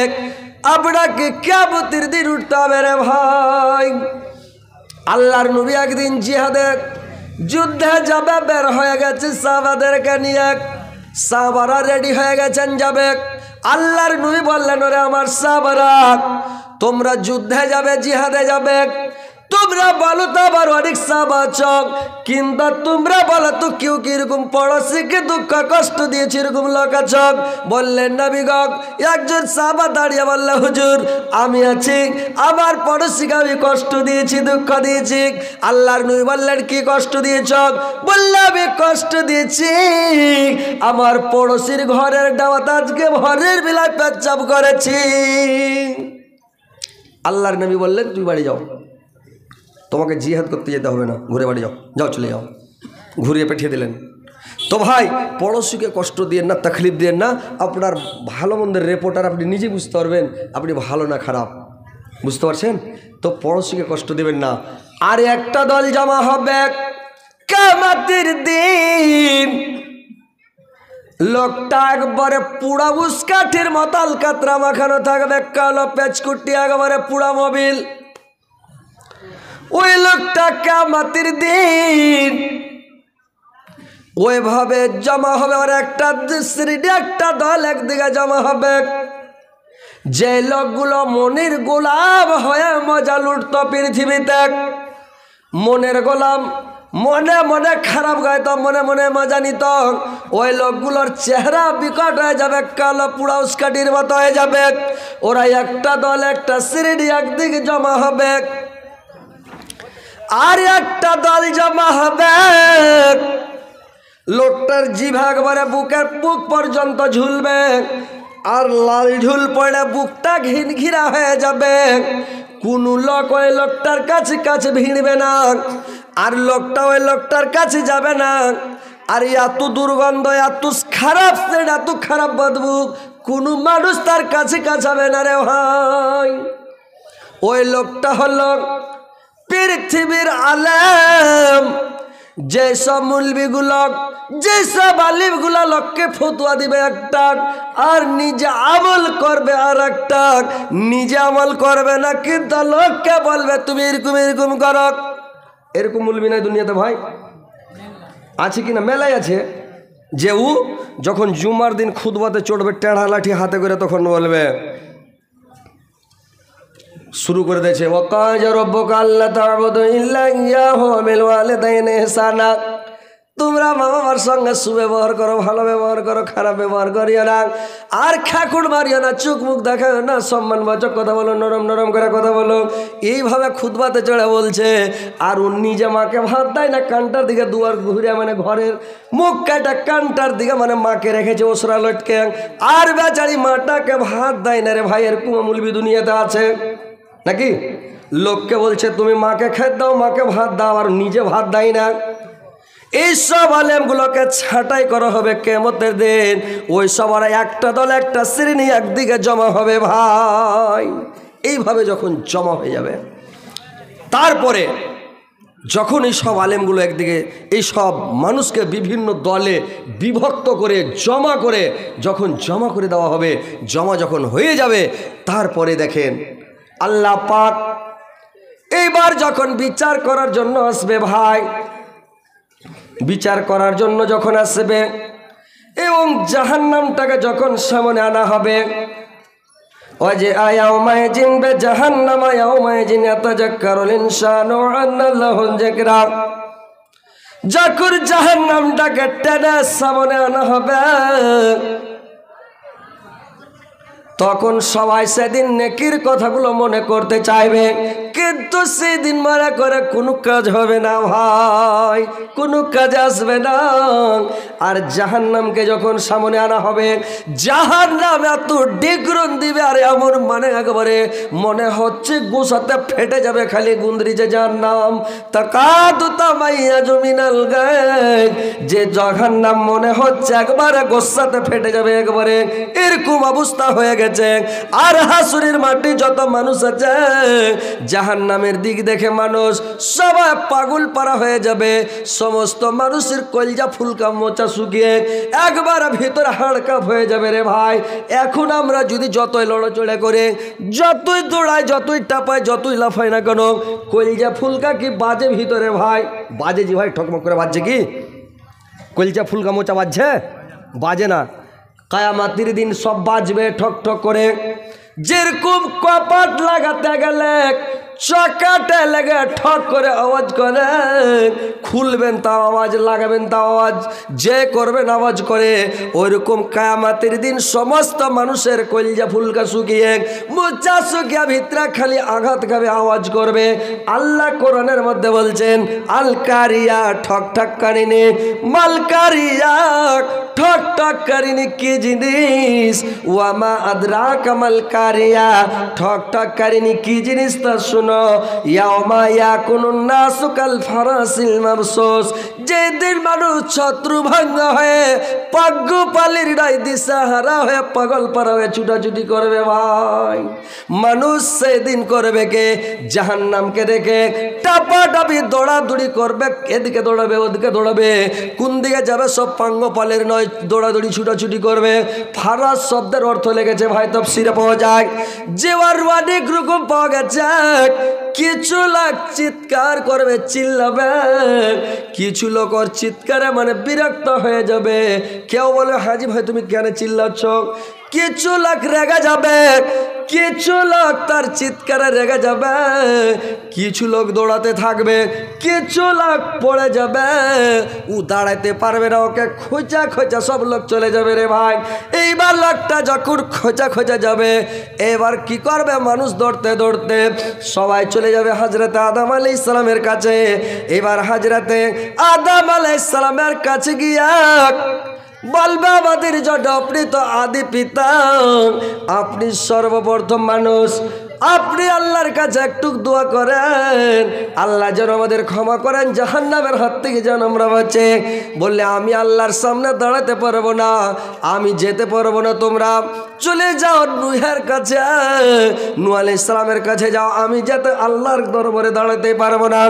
আপনাকে কিয়ামতের দিন উঠতে হবে রে ভাই। আল্লাহর নবী একদিন জিহাদে যুদ্ধে যাবে, বের হয়ে গেছে সাহাবাদেরকে নিয়ে, সাহাবারা রেডি হয়ে গেছেন যাবে। আল্লাহর নবী বললেন, ওরে আমার সাহাবারা, তোমরা যুদ্ধে যাবে, জিহাদে যাবে, তোমরা বলো তো আবার অনেক সাহাবা আছো, কিন্তু তোমরা বলো তো কেউ কিরকম পড়োশিকে দুঃখ কষ্ট দিয়েছে এরকম লোক আছো? বললেন নবী গো, একজন সাহাবা দাঁড়িয়ে বলল, হুজুর আমি আছি, আমার পড়োশিকে আমি কষ্ট দিয়েছি, দুঃখ দিয়েছি। আল্লাহর নবী বললেন, কি কষ্ট দিয়েছ? বললে আমি কষ্ট দিয়েছি আমার পড়োশির ঘরের দাওয়াত আজকে ঘরের বেলায় পেচ্ছাপ করেছি। আল্লাহর নবী বললেন, তুই বাড়ি যাও। তোমাকে জিহাদ করতে যেতে হবে না, ঘুরে বাড়ি যাও, যাও চলে যাও, ঘুরিয়ে পাঠিয়ে দিলেন। তো ভাই পড়োশিকে কষ্ট দিয়েন না, তকলিফ দিয়েন না। আপনার ভালো মন্দের রিপোর্টার আপনি নিজে বুঝতে পারবেন আপনি ভালো না খারাপ, বুঝতে পারছেন? তো পড়োশিকে কষ্ট দেবেন না। আর একটা দল জমা হবে কিয়ামতের দিন, লোকটা একবারে পুরা উস্কাঠির মতো আলকাতরা মাখানো থাকবে, কালো পেচকুটি একবারে পুরা মোবিল। ওই লোকটা কিয়ামতের দিন ওইভাবে জমা হবে। আর একটা শ্রেণী, একটা দল একদিকে জমা হবে, যে লোকগুলো মনের গোলাম হয়ে মজা লুটত পৃথিবীতে। মনের গোলাম, মনে মনে খারাপ গাইত, মনে মনে মজা নিত। ওই লোকগুলোর চেহারা বিকট হয়ে যাবে, কালো পুরা উস্কাটির মতো হয়ে যাবে। ওরা একটা দল, একটা শ্রেণী একদিকে জমা হবে। আর একটা দল জমা হবে, লোকটার জিভা একবারে বুকের বুক পর্যন্ত ঝুলবে, আর লাল ঝুল পড়ে বুকটা ঘিনঘিরা হয়ে যাবে। কোনো লোক ওই লোকটার কাছে কাছে ভিড়বে না, আর লোকটা ওই লোকটার কাছে যাবে না। আর এত দুর্গন্ধ, এত খারাপ সেটা, এত খারাপ বদবু, কোনো মানুষ তার কাছে কাছাবে না রে ভাই। ওই লোকটা হলো পৃথিবীর আলেম, যেসব মুলবিগুলো, যেসব আলিমগুলো লোককে ফতুয়া দিবে একটা, আর নিজে আমল করবে আর একটা। নিজে আমল করবে না, কিন্তু লোককে বলবে তুমি এরকম এরকম করো। এরকম মুলবি নাই দুনিয়াতে ভাই, আছে কি না? মেলাই আছে। যে ও যখন জুমার দিন খুতবাতে চড়বে টেढ़া লাঠি হাতে করে, তখন বলবে, শুরু করে দিয়েছে, ওয়াকাজ রব্বুকা আল্লা তা'বুদু ইল্লা ইয়াহু ওয়া বিল ওয়ালিদাইনি ইহসানা। তোমরা মা বাবার সঙ্গে সুব্যবহার করো, ভালো ব্যবহার করো, খারাপ ব্যবহার করিও না। আর খাকুড় মারিও না, চোখ মুখ দেখাও না, সম্মানবাচক কথা বলো, নরম নরম করে কথা বলো। এইভাবে খুতবাতে চড়ে বলছে। আর ও নিজে মাকে ভাত দেয় না, কানটার দিকে দুয়ার ঘুরে, মানে ঘরের মুখ কাটা কানটার দিকে, মানে মাকে রেখেছে ওসরা লটকে। আর বেচারি মাটাকে ভাত দেয় না রে ভাই। এরকম মুলবি দুনিয়াতে আছে নাকি? লোককে বলছে তুমি মাকে খেত দাও, মাকে ভাত দাও, আর নিজে ভাত দেয় না। এইসব আলেমগুলোকে ছাঁটাই করা হবে কিয়ামতের দিন। ওই সব আর একটা দল, একটা শ্রেণী একদিকে জমা হবে ভাই। এইভাবে যখন জমা হয়ে যাবে, তারপরে যখন এই সব আলেমগুলো একদিকে, এই সব মানুষকে বিভিন্ন দলে বিভক্ত করে জমা করে, যখন জমা করে দেওয়া হবে, জমা যখন হয়ে যাবে, তারপরে দেখেন আল্লাহ পাক এইবার যখন বিচার করার জন্য আসবে ভাই, বিচার করার জন্য যখন আসবে এবং জাহান্নামটাকে যখন সামনে আনা হবে, ওই যে আয়াউমায় জিনবে জাহান্নাম, আয়াউমায় জিন ইয়াতাযাক্কারুল ইনসানু আন্না লাহু যিকরা। যখন জাহান্নামটাকে টেনে সামনে আনা হবে, তখন সবাই সেদিন নেকির কথাগুলো মনে করতে চাইবে, কিন্তু সেদিন মনে করে কোনো কাজ হবে না ভাই, কোনো কাজ আসবে না। আর জাহান্নামকে যখন সামনে আনা হবে, জাহান্নাম এত ডিগ্রন দিবে, আর এমন মানে একেবারে মনে হচ্ছে গোসাতে ফেটে যাবে, খালি গুন্দ্রি যে জাহান্নাম। তাকাদু তামাইয়াজু মিনাল গায়ব, যে জাহান্নাম মনে হচ্ছে একবারে গোসাতে ফেটে যাবে, একবারে এরকম অবস্থা হয়ে গেছে। আর হাসুরের মাটি যত মানুষ আছে, জাহান্নামের দিক দেখে মানুষ সবাই পাগল পারা হয়ে যাবে। সমস্ত মানুষের কলজা ফুলকা মোচা শুকিয়ে একবার ভিতরে হাড়কাপ হয়ে যাবে রে ভাই। এখন আমরা যদি যতই লড়াচড়া করে, যতই দৌড়াই, যতই টাপাই, যতই লাফাই না কেন, কলজা ফুলকা কি বাজে ভিতরে ভাই? বাজে জি ভাই, ঠকমক করে বাজছে কি? কলজা ফুলকা মোচা বাজছে? বাজে না। কিয়ামতের দিন সব বাজবে ঠক ঠক করে। যেরকম কপাট লাগাতে গেলে চকাটে লেগে ঠক করে আওয়াজ করে, খুলবেন তাও আওয়াজ, লাগাবেন তাও আওয়াজ, যে করবেন আওয়াজ করে, ওইরকম কিয়ামতের দিন সমস্ত মানুষের কলিজা ফুলকা শুকিয়ে, মোচা শুকিয়ে ভিতরে খালি আঘাত খাবে, আওয়াজ করবে। আল্লাহ কোরআনের মধ্যে বলছেন, আল কারিয়া ঠক ঠক কারিনি, মাল কারিয়া ঠক ঠক কারিনি কি জিনিস, ওয়ামা আদরাকা মাল কারিয়া ঠক ঠক কারিনি কি জিনিস তা শুনে শোনো, ইয়াউমা ইয়াকুনুন নাসু কাল ফারাসিল মাবসুস, যেদিন মানুষ ছত্রভঙ্গ হয়ে পঙ্গপালের ন্যায় দিশাহারা হয়ে পাগল পারা হয়ে ছুটাছুটি করবে। ভাই মানুষ সেদিন করবে কে? জাহান্নামকে দেখে টাপাটাপি দৌড়াদৌড়ি করবে, এদিকে দৌড়াবে ওদিকে দৌড়াবে, কোন দিকে যাবে সব পঙ্গপালের নয়, দৌড়াদৌড়ি ছুটাছুটি করবে। ফারাস শব্দের অর্থ লেগেছে ভাই তাফসীরে পাওয়া যায়, যেবার অনেক রকম পাওয়া গেছে। কিছু লোক চিৎকার করবে, চিল্লাবে, কিছু লোক ওর চিৎকারে মানে বিরক্ত হয়ে যাবে। কেউ বলবে হাজি ভাই তুমি কেন চিল্লাচ্ছ? কিছু লোক রেগে যাবে, কিছু লোক তার চিৎকারে রেগে যাবে, কিছু লোক দৌড়াতে থাকবে, কিছু লোক পড়ে যাবে, ও দাঁড়াইতে পারবে না, ওকে খোঁচা খোঁচা সব লোক চলে যাবে রে ভাই। এইবার লোকটা যখন খোঁচা খোঁচা যাবে, এবার কি করবে? মানুষ দৌড়তে দৌড়তে সবাই চলে যাবে হযরতে আদম আলাইহিস সালামের কাছে। এবার হযরতে আদম আলাইহিস সালামের কাছে গিয়া বলবে আমাদের জন্য আপনি তো আদি পিতা, আপনি সর্বপ্রথম মানুষ, আপনি আল্লাহর কাছে একটু দোয়া করেন, আল্লাহ যেন আমাদের ক্ষমা করেন, জাহান্নামের হাত থেকে যেন আমরা বাঁচে। বললে আমি আল্লাহর সামনে দাঁড়াতে পারবো না, আমি যেতে পারবো না, তোমরা চলে যাও নূহের কাছে, নূহ আলাইহিস সালামের কাছে যাও, আমি যেতে আল্লাহর দরবারে দাঁড়াতে পারবো না।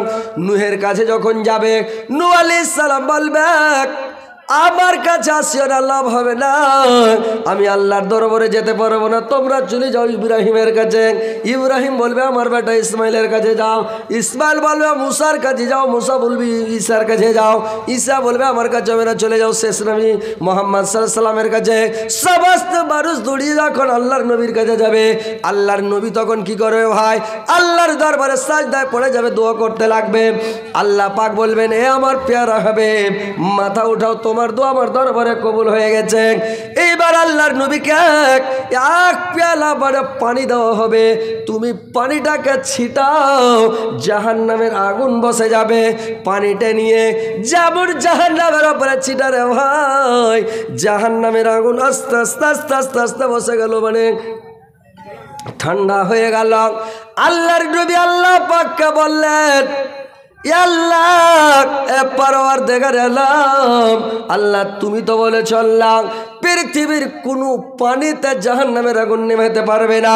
নূহের কাছে যখন যাবে, নূহ আলাইহিস সালাম বলবে আমার কাছে আসিও না, লাভ হবে না, আমি আল্লাহর দরবারে যেতে পারবো না, তোমরা চলে যাও ইব্রাহিমের কাছে। ইব্রাহিম বলবে আমার বেটা ইসমাইলের কাছে যাও, ইসমাইল বলবে মুসার কাছে যাও, মুসা বলবি ঈসার কাছে যাও, ঈসা বলবে আমার কাছে হবে না, চলে যাও শেষ নবী মুহাম্মদ সাল্লাল্লাহু আলাইহি সাল্লামের কাছে। সমস্ত মানুষ দৌড়িয়ে যখন আল্লাহর নবীর কাছে যাবে, আল্লাহর নবী তখন কি করবে ভাই? আল্লাহর দরবারে সাজদায় পড়ে যাবে, দোয়া করতে লাগবে। আল্লাহ পাক বলবেন এ আমার পেয়ারা হবে, মাথা উঠাও, তোমার দোয়া আমার দরবারে কবুল হয়ে গেছে। এইবার আল্লাহর নবীকে এক পেয়ালা বড় পানি দেওয়া হবে, তুমি পানিটাকে ছিটাও, জাহান্নামের আগুন বসে যাবে। পানিটা নিয়ে যেমন জাহান্নামের উপরে ছিটারে ভাই, জাহান্নামের আগুন আস্তে আস্তে আস্তে আস্তে আস্তে বসে গেল, মানে ঠান্ডা হয়ে গেল। আল্লাহর নবী আল্লাহ পাককে বললেন আল্লাহ পরওয়ারদিগার আলম, আল্লাহ তুমি তো বলেছ আল্লাহ পৃথিবীর কোনো পানিতে জাহান্নামের আগুন নেভাতে পারবে না।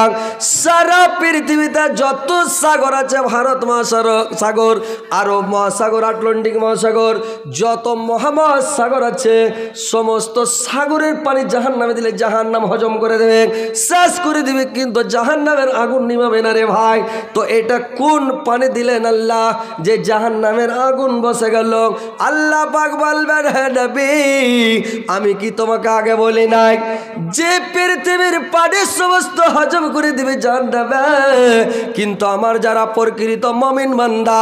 সারা পৃথিবীতে যত সাগর আছে, ভারত মহাসাগর, আরব মহাসাগর, আটলান্টিক মহাসাগর, যত মহাসাগর আছে, সমস্ত সাগরের পানি জাহান্নামে দিলে জাহান্নাম হজম করে দেবে, শেষ করে দিবে, কিন্তু জাহান্নামের আগুন নিভাবে না রে ভাই। তো এটা কোন পানি দিলেন আল্লাহ যে জাহান্নামের আগুন বসে গেল? আল্লাহ পাক বলবেন হে নবী আমি কি তোমাকে আগে বলি নাই যে পৃথিবীর পানি সমস্ত হজম করে দিবে জাহান্নামে? কিন্তু আমার যারা প্রকৃত মুমিন বান্দা,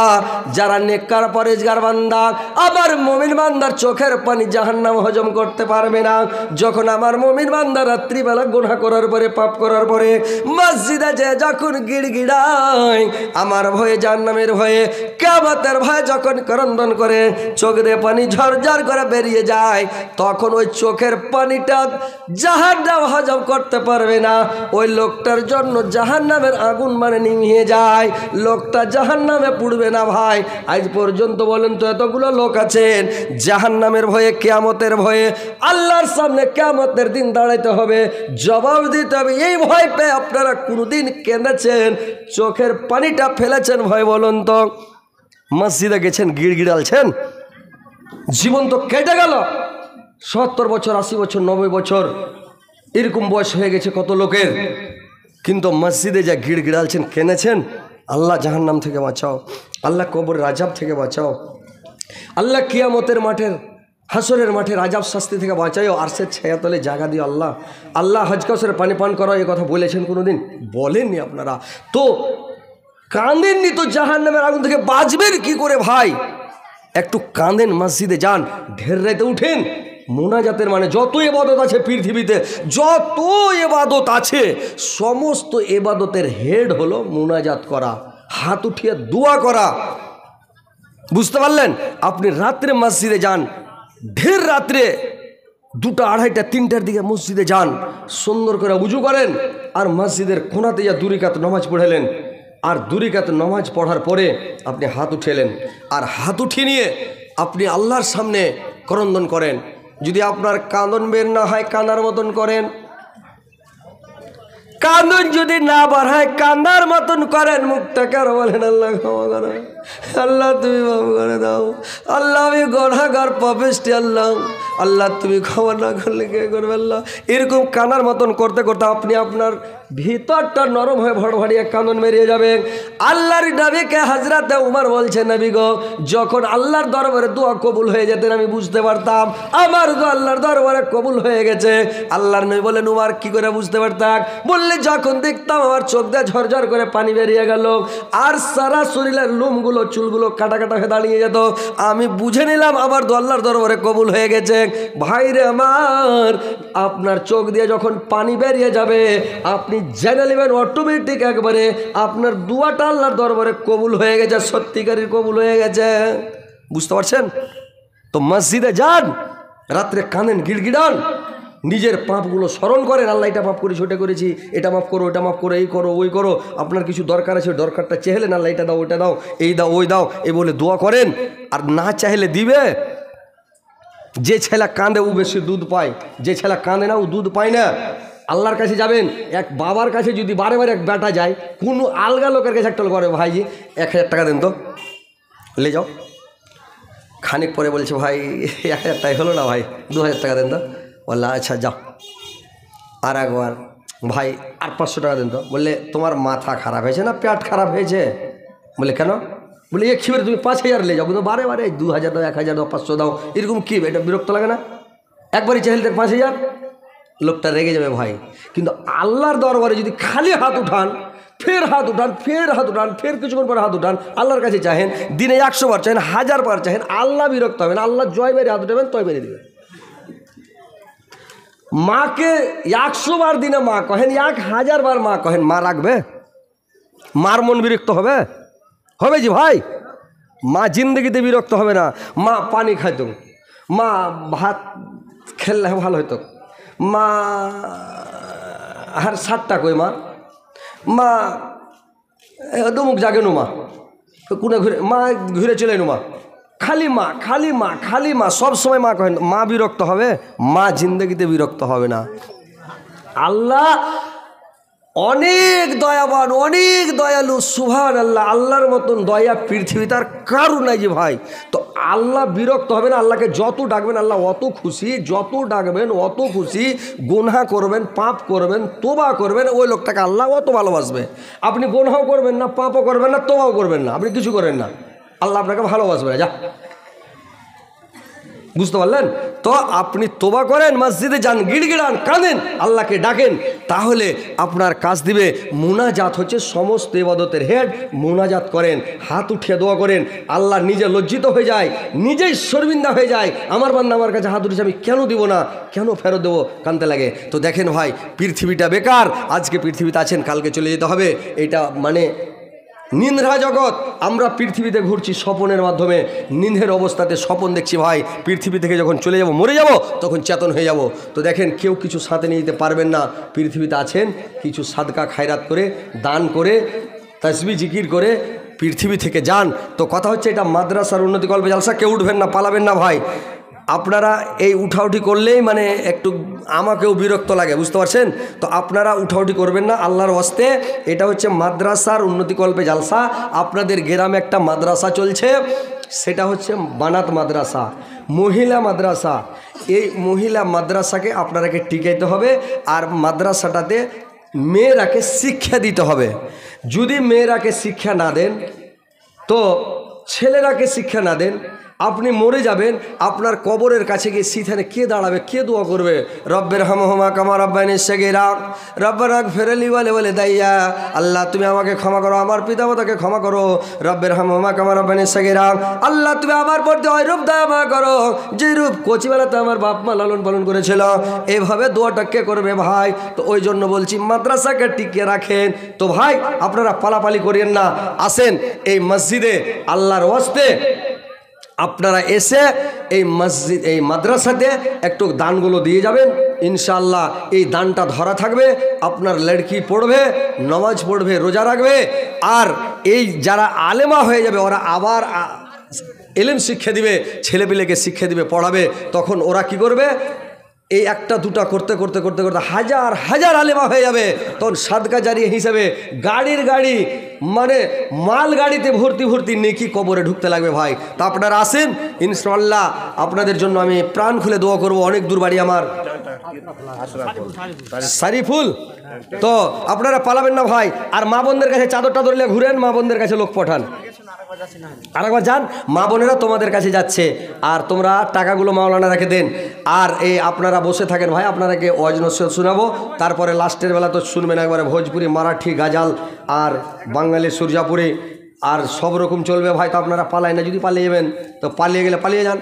যারা নেককার পরেজগার বান্দা, আবার মুমিন বান্দার চোখের পানি জাহান্নাম হজম করতে পারবে না। যখন আমার মুমিন বান্দা রাত্রিবেলা গুনাহ করার পরে, পাপ করার পরে মসজিদে যে যখন গিড়গিড়ায় আমার ভয়ে, জাহান্নামের ভয়ে, কিয়ামতের ভয়ে যখন ক্রন্দন করে, চোখ দিয়ে পানি ঝরঝর করে বেরিয়ে যায়, তখন ওই চোখের পানিটা জাহান্নাম হজম করতে পারবে না। ওই লোকটার জন্য জাহান্নামের আগুন মানে নিভিয়ে যায়, লোকটা জাহান্নামে পুড়বে না ভাই। আজ পর্যন্ত বলেন তো এতগুলো লোক আছেন জাহান্নামের ভয়ে, কিয়ামতের ভয়ে, আল্লাহর সামনে কিয়ামতের দিন দাঁড়াইতে হবে, জবাব দিতে হবে, এই ভয় পেয়ে আপনারা কোনোদিন কেঁদেছেন, চোখের পানিটা ফেলেছেন ভয়? বলুন তো মসজিদে গেছেন, গিড়গিড়ালছেন, জীবন তো কেটে গেল, 70 বছর, 80 বছর, 90 বছর এরকম বয়স হয়ে গেছে কত লোকের, কিন্তু মসজিদে যা গিড়গিড়ালছেন, কেনেছেন, আল্লাহ জাহান্নাম থেকে বাঁচাও, আল্লাহ কবরের আযাব থেকে বাঁচাও, আল্লাহ কিয়ামতের মাঠের, হাসরের মাঠের আযাব শাস্তি থেকে বাঁচাও, আরশের ছায়াতলে জায়গা দিও আল্লাহ। আল্লাহ হজ কাউসারে পানি পান করাও, এই কথা বলেছেন কোনোদিন? বলেননি আপনারা তো, কাঁদেননি তো, জাহান্নামের আগুন থেকে বাঁচবেন কি করে ভাই? একটু কাঁদেন, মসজিদে যান, ঢের রাতে উঠেন, মোনাজাতের মানে যত ইবাদত আছে পৃথিবীতে, যত ইবাদত আছে, সমস্ত ইবাদতের হেড হলো মোনাজাত করা, হাত উঠিয়ে দোয়া করা। বুঝতে পারলেন? আপনি রাত্রে মসজিদে যান, ঢের রাত্রে 2টা, 2:30, 3টার দিকে মসজিদে যান, সুন্দর করে উজু করেন, আর মসজিদের কোনাতে যা 2 রাকাত নামাজ পড়েলেন, আর 2 রাকাত নামাজ পড়ার পরে আপনি হাত উঠেলেন, আর হাত উঠিয়ে নিয়ে আপনি আল্লাহর সামনে করন্দন করেন। যদি আপনার কাঁদন বের না হয় কান্নার মতন করেন, কান্দন যদি না বাড়ায় কান্নার মতন করেন, মুখটাকে আর বলেন আল্লাহ ক্ষমা করো, আল্লাহ তুমি মাফ করে দাও, আল্লাহ আমি গুনাহগার পাপিষ্টি, আল্লাহ আল্লাহ তুমি ক্ষমা না করলে কে করবে আল্লাহ। এরকম কান্নার মতন করতে করতে আপনি আপনার ভিতরটা নরম হয়ে ভড়ভড়িয়ে কান্দন বেরিয়ে যাবে। আল্লাহর নবীকে হযরতে উমর বলছে, নবী গো, যখন আল্লাহর দরবারে দোয়া কবুল হয়ে যেতেন আমি বুঝতে পারতাম আমার দোয়া আল্লাহর দরবারে কবুল হয়ে গেছে। আল্লাহর নবী বলেন, উমর কি করে বুঝতে পারতাম? বললে যখন দেখতাম আমার চোখ দিয়ে ঝরঝর করে পানি বেরিয়ে গেল, আর সারা শরীরের লোমগুলো চুলগুলো কাটা কাটা হয়ে দাঁড়িয়ে যেত, আমি বুঝে নিলাম আমার দোয়া আল্লাহর দরবারে কবুল হয়ে গেছে। ভাইরে আমার, আপনার চোখ দিয়ে যখন পানি বেরিয়ে যাবে আপনি জেনে নেবেন অটোমেটিক একবারে আপনার দোয়াটা আল্লাহর দরবারে কবুল হয়ে গেছে, সত্যিকারের কবুল হয়ে গেছে। বুঝতে পারছেন? তো মসজিদে যান, রাত্রে কাঁদেন, গিড়গিড়ান, নিজের পাপগুলো স্মরণ করেন, আল্লাহ এটা পাপ করেছি, ওটা করেছি, এটা মাফ করো, ওটা মাফ করো, এই করো, ওই করো, আপনার কিছু দরকার আছে দরকারটা চেহেলেন, আল্লাহ এটা দাও, ওইটা দাও, এই দাও, ওই দাও, এই বলে দোয়া করেন। আর না চাইলে দিবে। যে ছেলে কাঁদে ও বেশি দুধ পায়, যে ছেলে কাঁদে না ও দুধ পায় না। আল্লাহর কাছে যাবেন, এক বাবার কাছে যদি বারে বারে এক বেটা যায়, কোনো আলগা লোকের কাছে একটা করে, ভাইজি 1000 টাকা দেন তো, লে যাও। খানিক পরে বলছে, ভাই 1000 টাকা হলো না ভাই, 2000 টাকা দেন তো। বললে আচ্ছা যাও। আর একবার, ভাই আর 500 টাকা দেন তো। বললে তোমার মাথা খারাপ হয়েছে না পেট খারাপ হয়েছে? বলে কেন? বলে এক খিবের তুমি 5000 লে যাও, কিন্তু বারে বারে 2000 দাও, 1000 দাও, 500 দাও, এরকম কি? এটা বিরক্ত লাগে না? একবারই চাইলে দেখ 5000, লোকটা রেগে যাবে ভাই। কিন্তু আল্লাহর দরবারে যদি খালি হাত উঠান, ফের হাত উঠান, ফের হাত উঠান, ফের কিছুক্ষণ পরে হাত উঠান, আল্লাহর কাছে চাহেন, দিনে 100 বার চাহেন, 1000 বার চাহেন, আল্লাহ বিরক্ত হবেন। আল্লাহ জয় বেরিয়ে হাত উঠাবেন, তয় বেরিয়ে দেবেন। মাকে 100 বার দিনে মা কহেন, 1000 বার মা কহেন, মা রাখবে? মার মন বিরক্ত হবে? হবে জি ভাই? মা জিন্দগিতে বিরক্ত হবে না। মা পানি খাইত, মা ভাত খেললে ভালো হইতো, মা আর 7টা কই মা, মা দুমুক জাগে নু, মা কোনে ঘুরে, মা ঘুরে চলে নু, মা খালি মা, খালি মা, খালি মা, সব সময় মা কহেন। মা বিরক্ত হবে? মা জিন্দগিতে বিরক্ত হবে না। আল্লাহ অনেক দয়াবান, অনেক দয়ালু, সুবহানাল্লাহ। আল্লাহর মতন দয়া পৃথিবীতে আর কারো নাই যে ভাই। তো আল্লাহ বিরক্ত হবে না। আল্লাহকে যত ডাকবেন আল্লাহ অত খুশি, যত ডাকবেন অত খুশি। গুনাহ করবেন, পাপ করবেন, তোবা করবেন, ওই লোকটাকে আল্লাহ অত ভালোবাসবে। আপনি গুনাহও করবেন না, পাপও করবেন না, তোবাও করবেন না, আপনি কিছু করেন না, আল্লাহ আপনাকে ভালোবাসবে না। যা, বুঝতে পারলেন? তো আপনি তোবা করেন, মসজিদে যান, গিড়গিড়ান, কাঁদেন, আল্লাহকে ডাকেন, তাহলে আপনার কাজ দিবে। মুনাজাত হচ্ছে সমস্ত ইবাদতের হেড। মুনাজাত করেন, হাত উঠিয়ে দোয়া করেন, আল্লাহ নিজে লজ্জিত হয়ে যায়, নিজেই শর্মিন্দা হয়ে যায়। আমার বান্দা আমার কাছে হাত উঠেছে, আমি কেন দিব না, কেন ফেরত দেবো, কানতে লাগে। তো দেখেন ভাই, পৃথিবীটা বেকার। আজকে পৃথিবীতে আছেন, কালকে চলে যেতে হবে। এটা মানে নিন্দ্রা জগৎ। আমরা পৃথিবীতে ঘুরছি স্বপনের মাধ্যমে, নিন্দের অবস্থাতে স্বপন দেখছি। ভাই পৃথিবী থেকে যখন চলে যাব, মরে যাব, তখন চেতন হয়ে যাব। তো দেখেন, কেউ কিছু সাথে নিয়ে যেতে পারবেন না। পৃথিবীতে আছেন, কিছু সাদকা খায়রাত করে, দান করে, তাসবিহ জিকির করে পৃথিবী থেকে যান। তো কথা হচ্ছে, এটা মাদ্রাসার উন্নতি কল্পে জালসা, কেউ উঠবেন না, পালাবেন না ভাই। আপনারা এই উঠাউঠি করলেই মানে একটু আমাকেও বিরক্ত লাগে, বুঝতে পারছেন? তো আপনারা উঠাউঠি করবেন না আল্লাহর ওয়াস্তে। এটা হচ্ছে মাদ্রাসার উন্নতিকল্পে জালসা। আপনাদের গ্রামে একটা মাদ্রাসা চলছে, সেটা হচ্ছে বানাত মাদ্রাসা, মহিলা মাদ্রাসা। এই মহিলা মাদ্রাসাকে আপনারাকে টিকাইতে হবে, আর মাদ্রাসাটাতে মেয়েরাকে শিক্ষা দিতে হবে। যদি মেয়েরাকে শিক্ষা না দেন, তো ছেলেরাকে শিক্ষা না দেন, আপনি মরে যাবেন। আপনার কবরের কাছে গিয়ে সিথানে কে দাঁড়াবে, কে দোয়া করবে? রব্বের হামহুমা কামা রাব্বায়ানি সগীরা, রব্বানা গফিরলি ওয়ালি দাইয়া, আল্লাহ তুমি আমাকে ক্ষমা করো, আমার পিতামাতাকে ক্ষমা করো। রব্বের হামহুমা কামা রাব্বায়ানি সগীরা, আল্লাহ তুমি আমার প্রতি ওইরূপ দয়া করো যে রূপ কচিবেলাতে আমার বাপ মা লালন পালন করেছিল। এইভাবে দোয়াটা কে করবে ভাই? তো ওই জন্য বলছি মাদ্রাসাকে টিকিয়ে রাখেন। তো ভাই আপনারা পালাপালি করিয়েন না, আসেন এই মসজিদে আল্লাহর ওয়াস্তে। আপনারা এসে এই মসজিদ, এই মাদ্রাসাতে একটু দানগুলো দিয়ে যাবেন। ইনশাআল্লাহ এই দানটা ধরা থাকবে, আপনার লড়কি পড়বে, নামাজ পড়বে, রোজা রাখবে, আর এই যারা আলেমা হয়ে যাবে ওরা আবার ইলম শিক্ষা দিবে, ছেলেপিলেকে শিক্ষা দিবে, পড়াবে। তখন ওরা কি করবে, এই একটা দুটা করতে করতে করতে করতে হাজার হাজার আলেমা হয়ে যাবে। তখন সাদকা জারিয়া হিসাবে গাড়ির গাড়ি, মানে মাল গাড়িতে ভর্তি ভর্তি নেকি কবরে ঢুকতে লাগবে ভাই। তা আপনারা আসেন, ইনশাআল্লাহ আপনাদের জন্য আমি প্রাণ খুলে দোয়া করব। অনেক দূর বাড়ি আমার, সারিফুল। তো আপনারা পালাবেন না ভাই। আর মা বোনদের কাছে চাদরটা ধরলে ঘুরেন, মা বোনদের কাছে লোক পাঠান। আরেকবার যান, মা বোনেরা তোমাদের কাছে যাচ্ছে, আর তোমরা টাকাগুলো মাওলানা রেখে দেন। আর এই আপনারা বসে থাকেন ভাই, আপনারাকে ওয়াজ নসিহত শোনাবো। তারপরে লাস্টের বেলা তো শুনবেন একবারে ভোজপুরি, মারাঠি, গাজাল আর বাঙালি সুরজাপুরি, আর সব রকম চলবে ভাই। তো আপনারা পালায় না, যদি পালিয়ে যাবেন তো পালিয়ে গেলে পালিয়ে যান।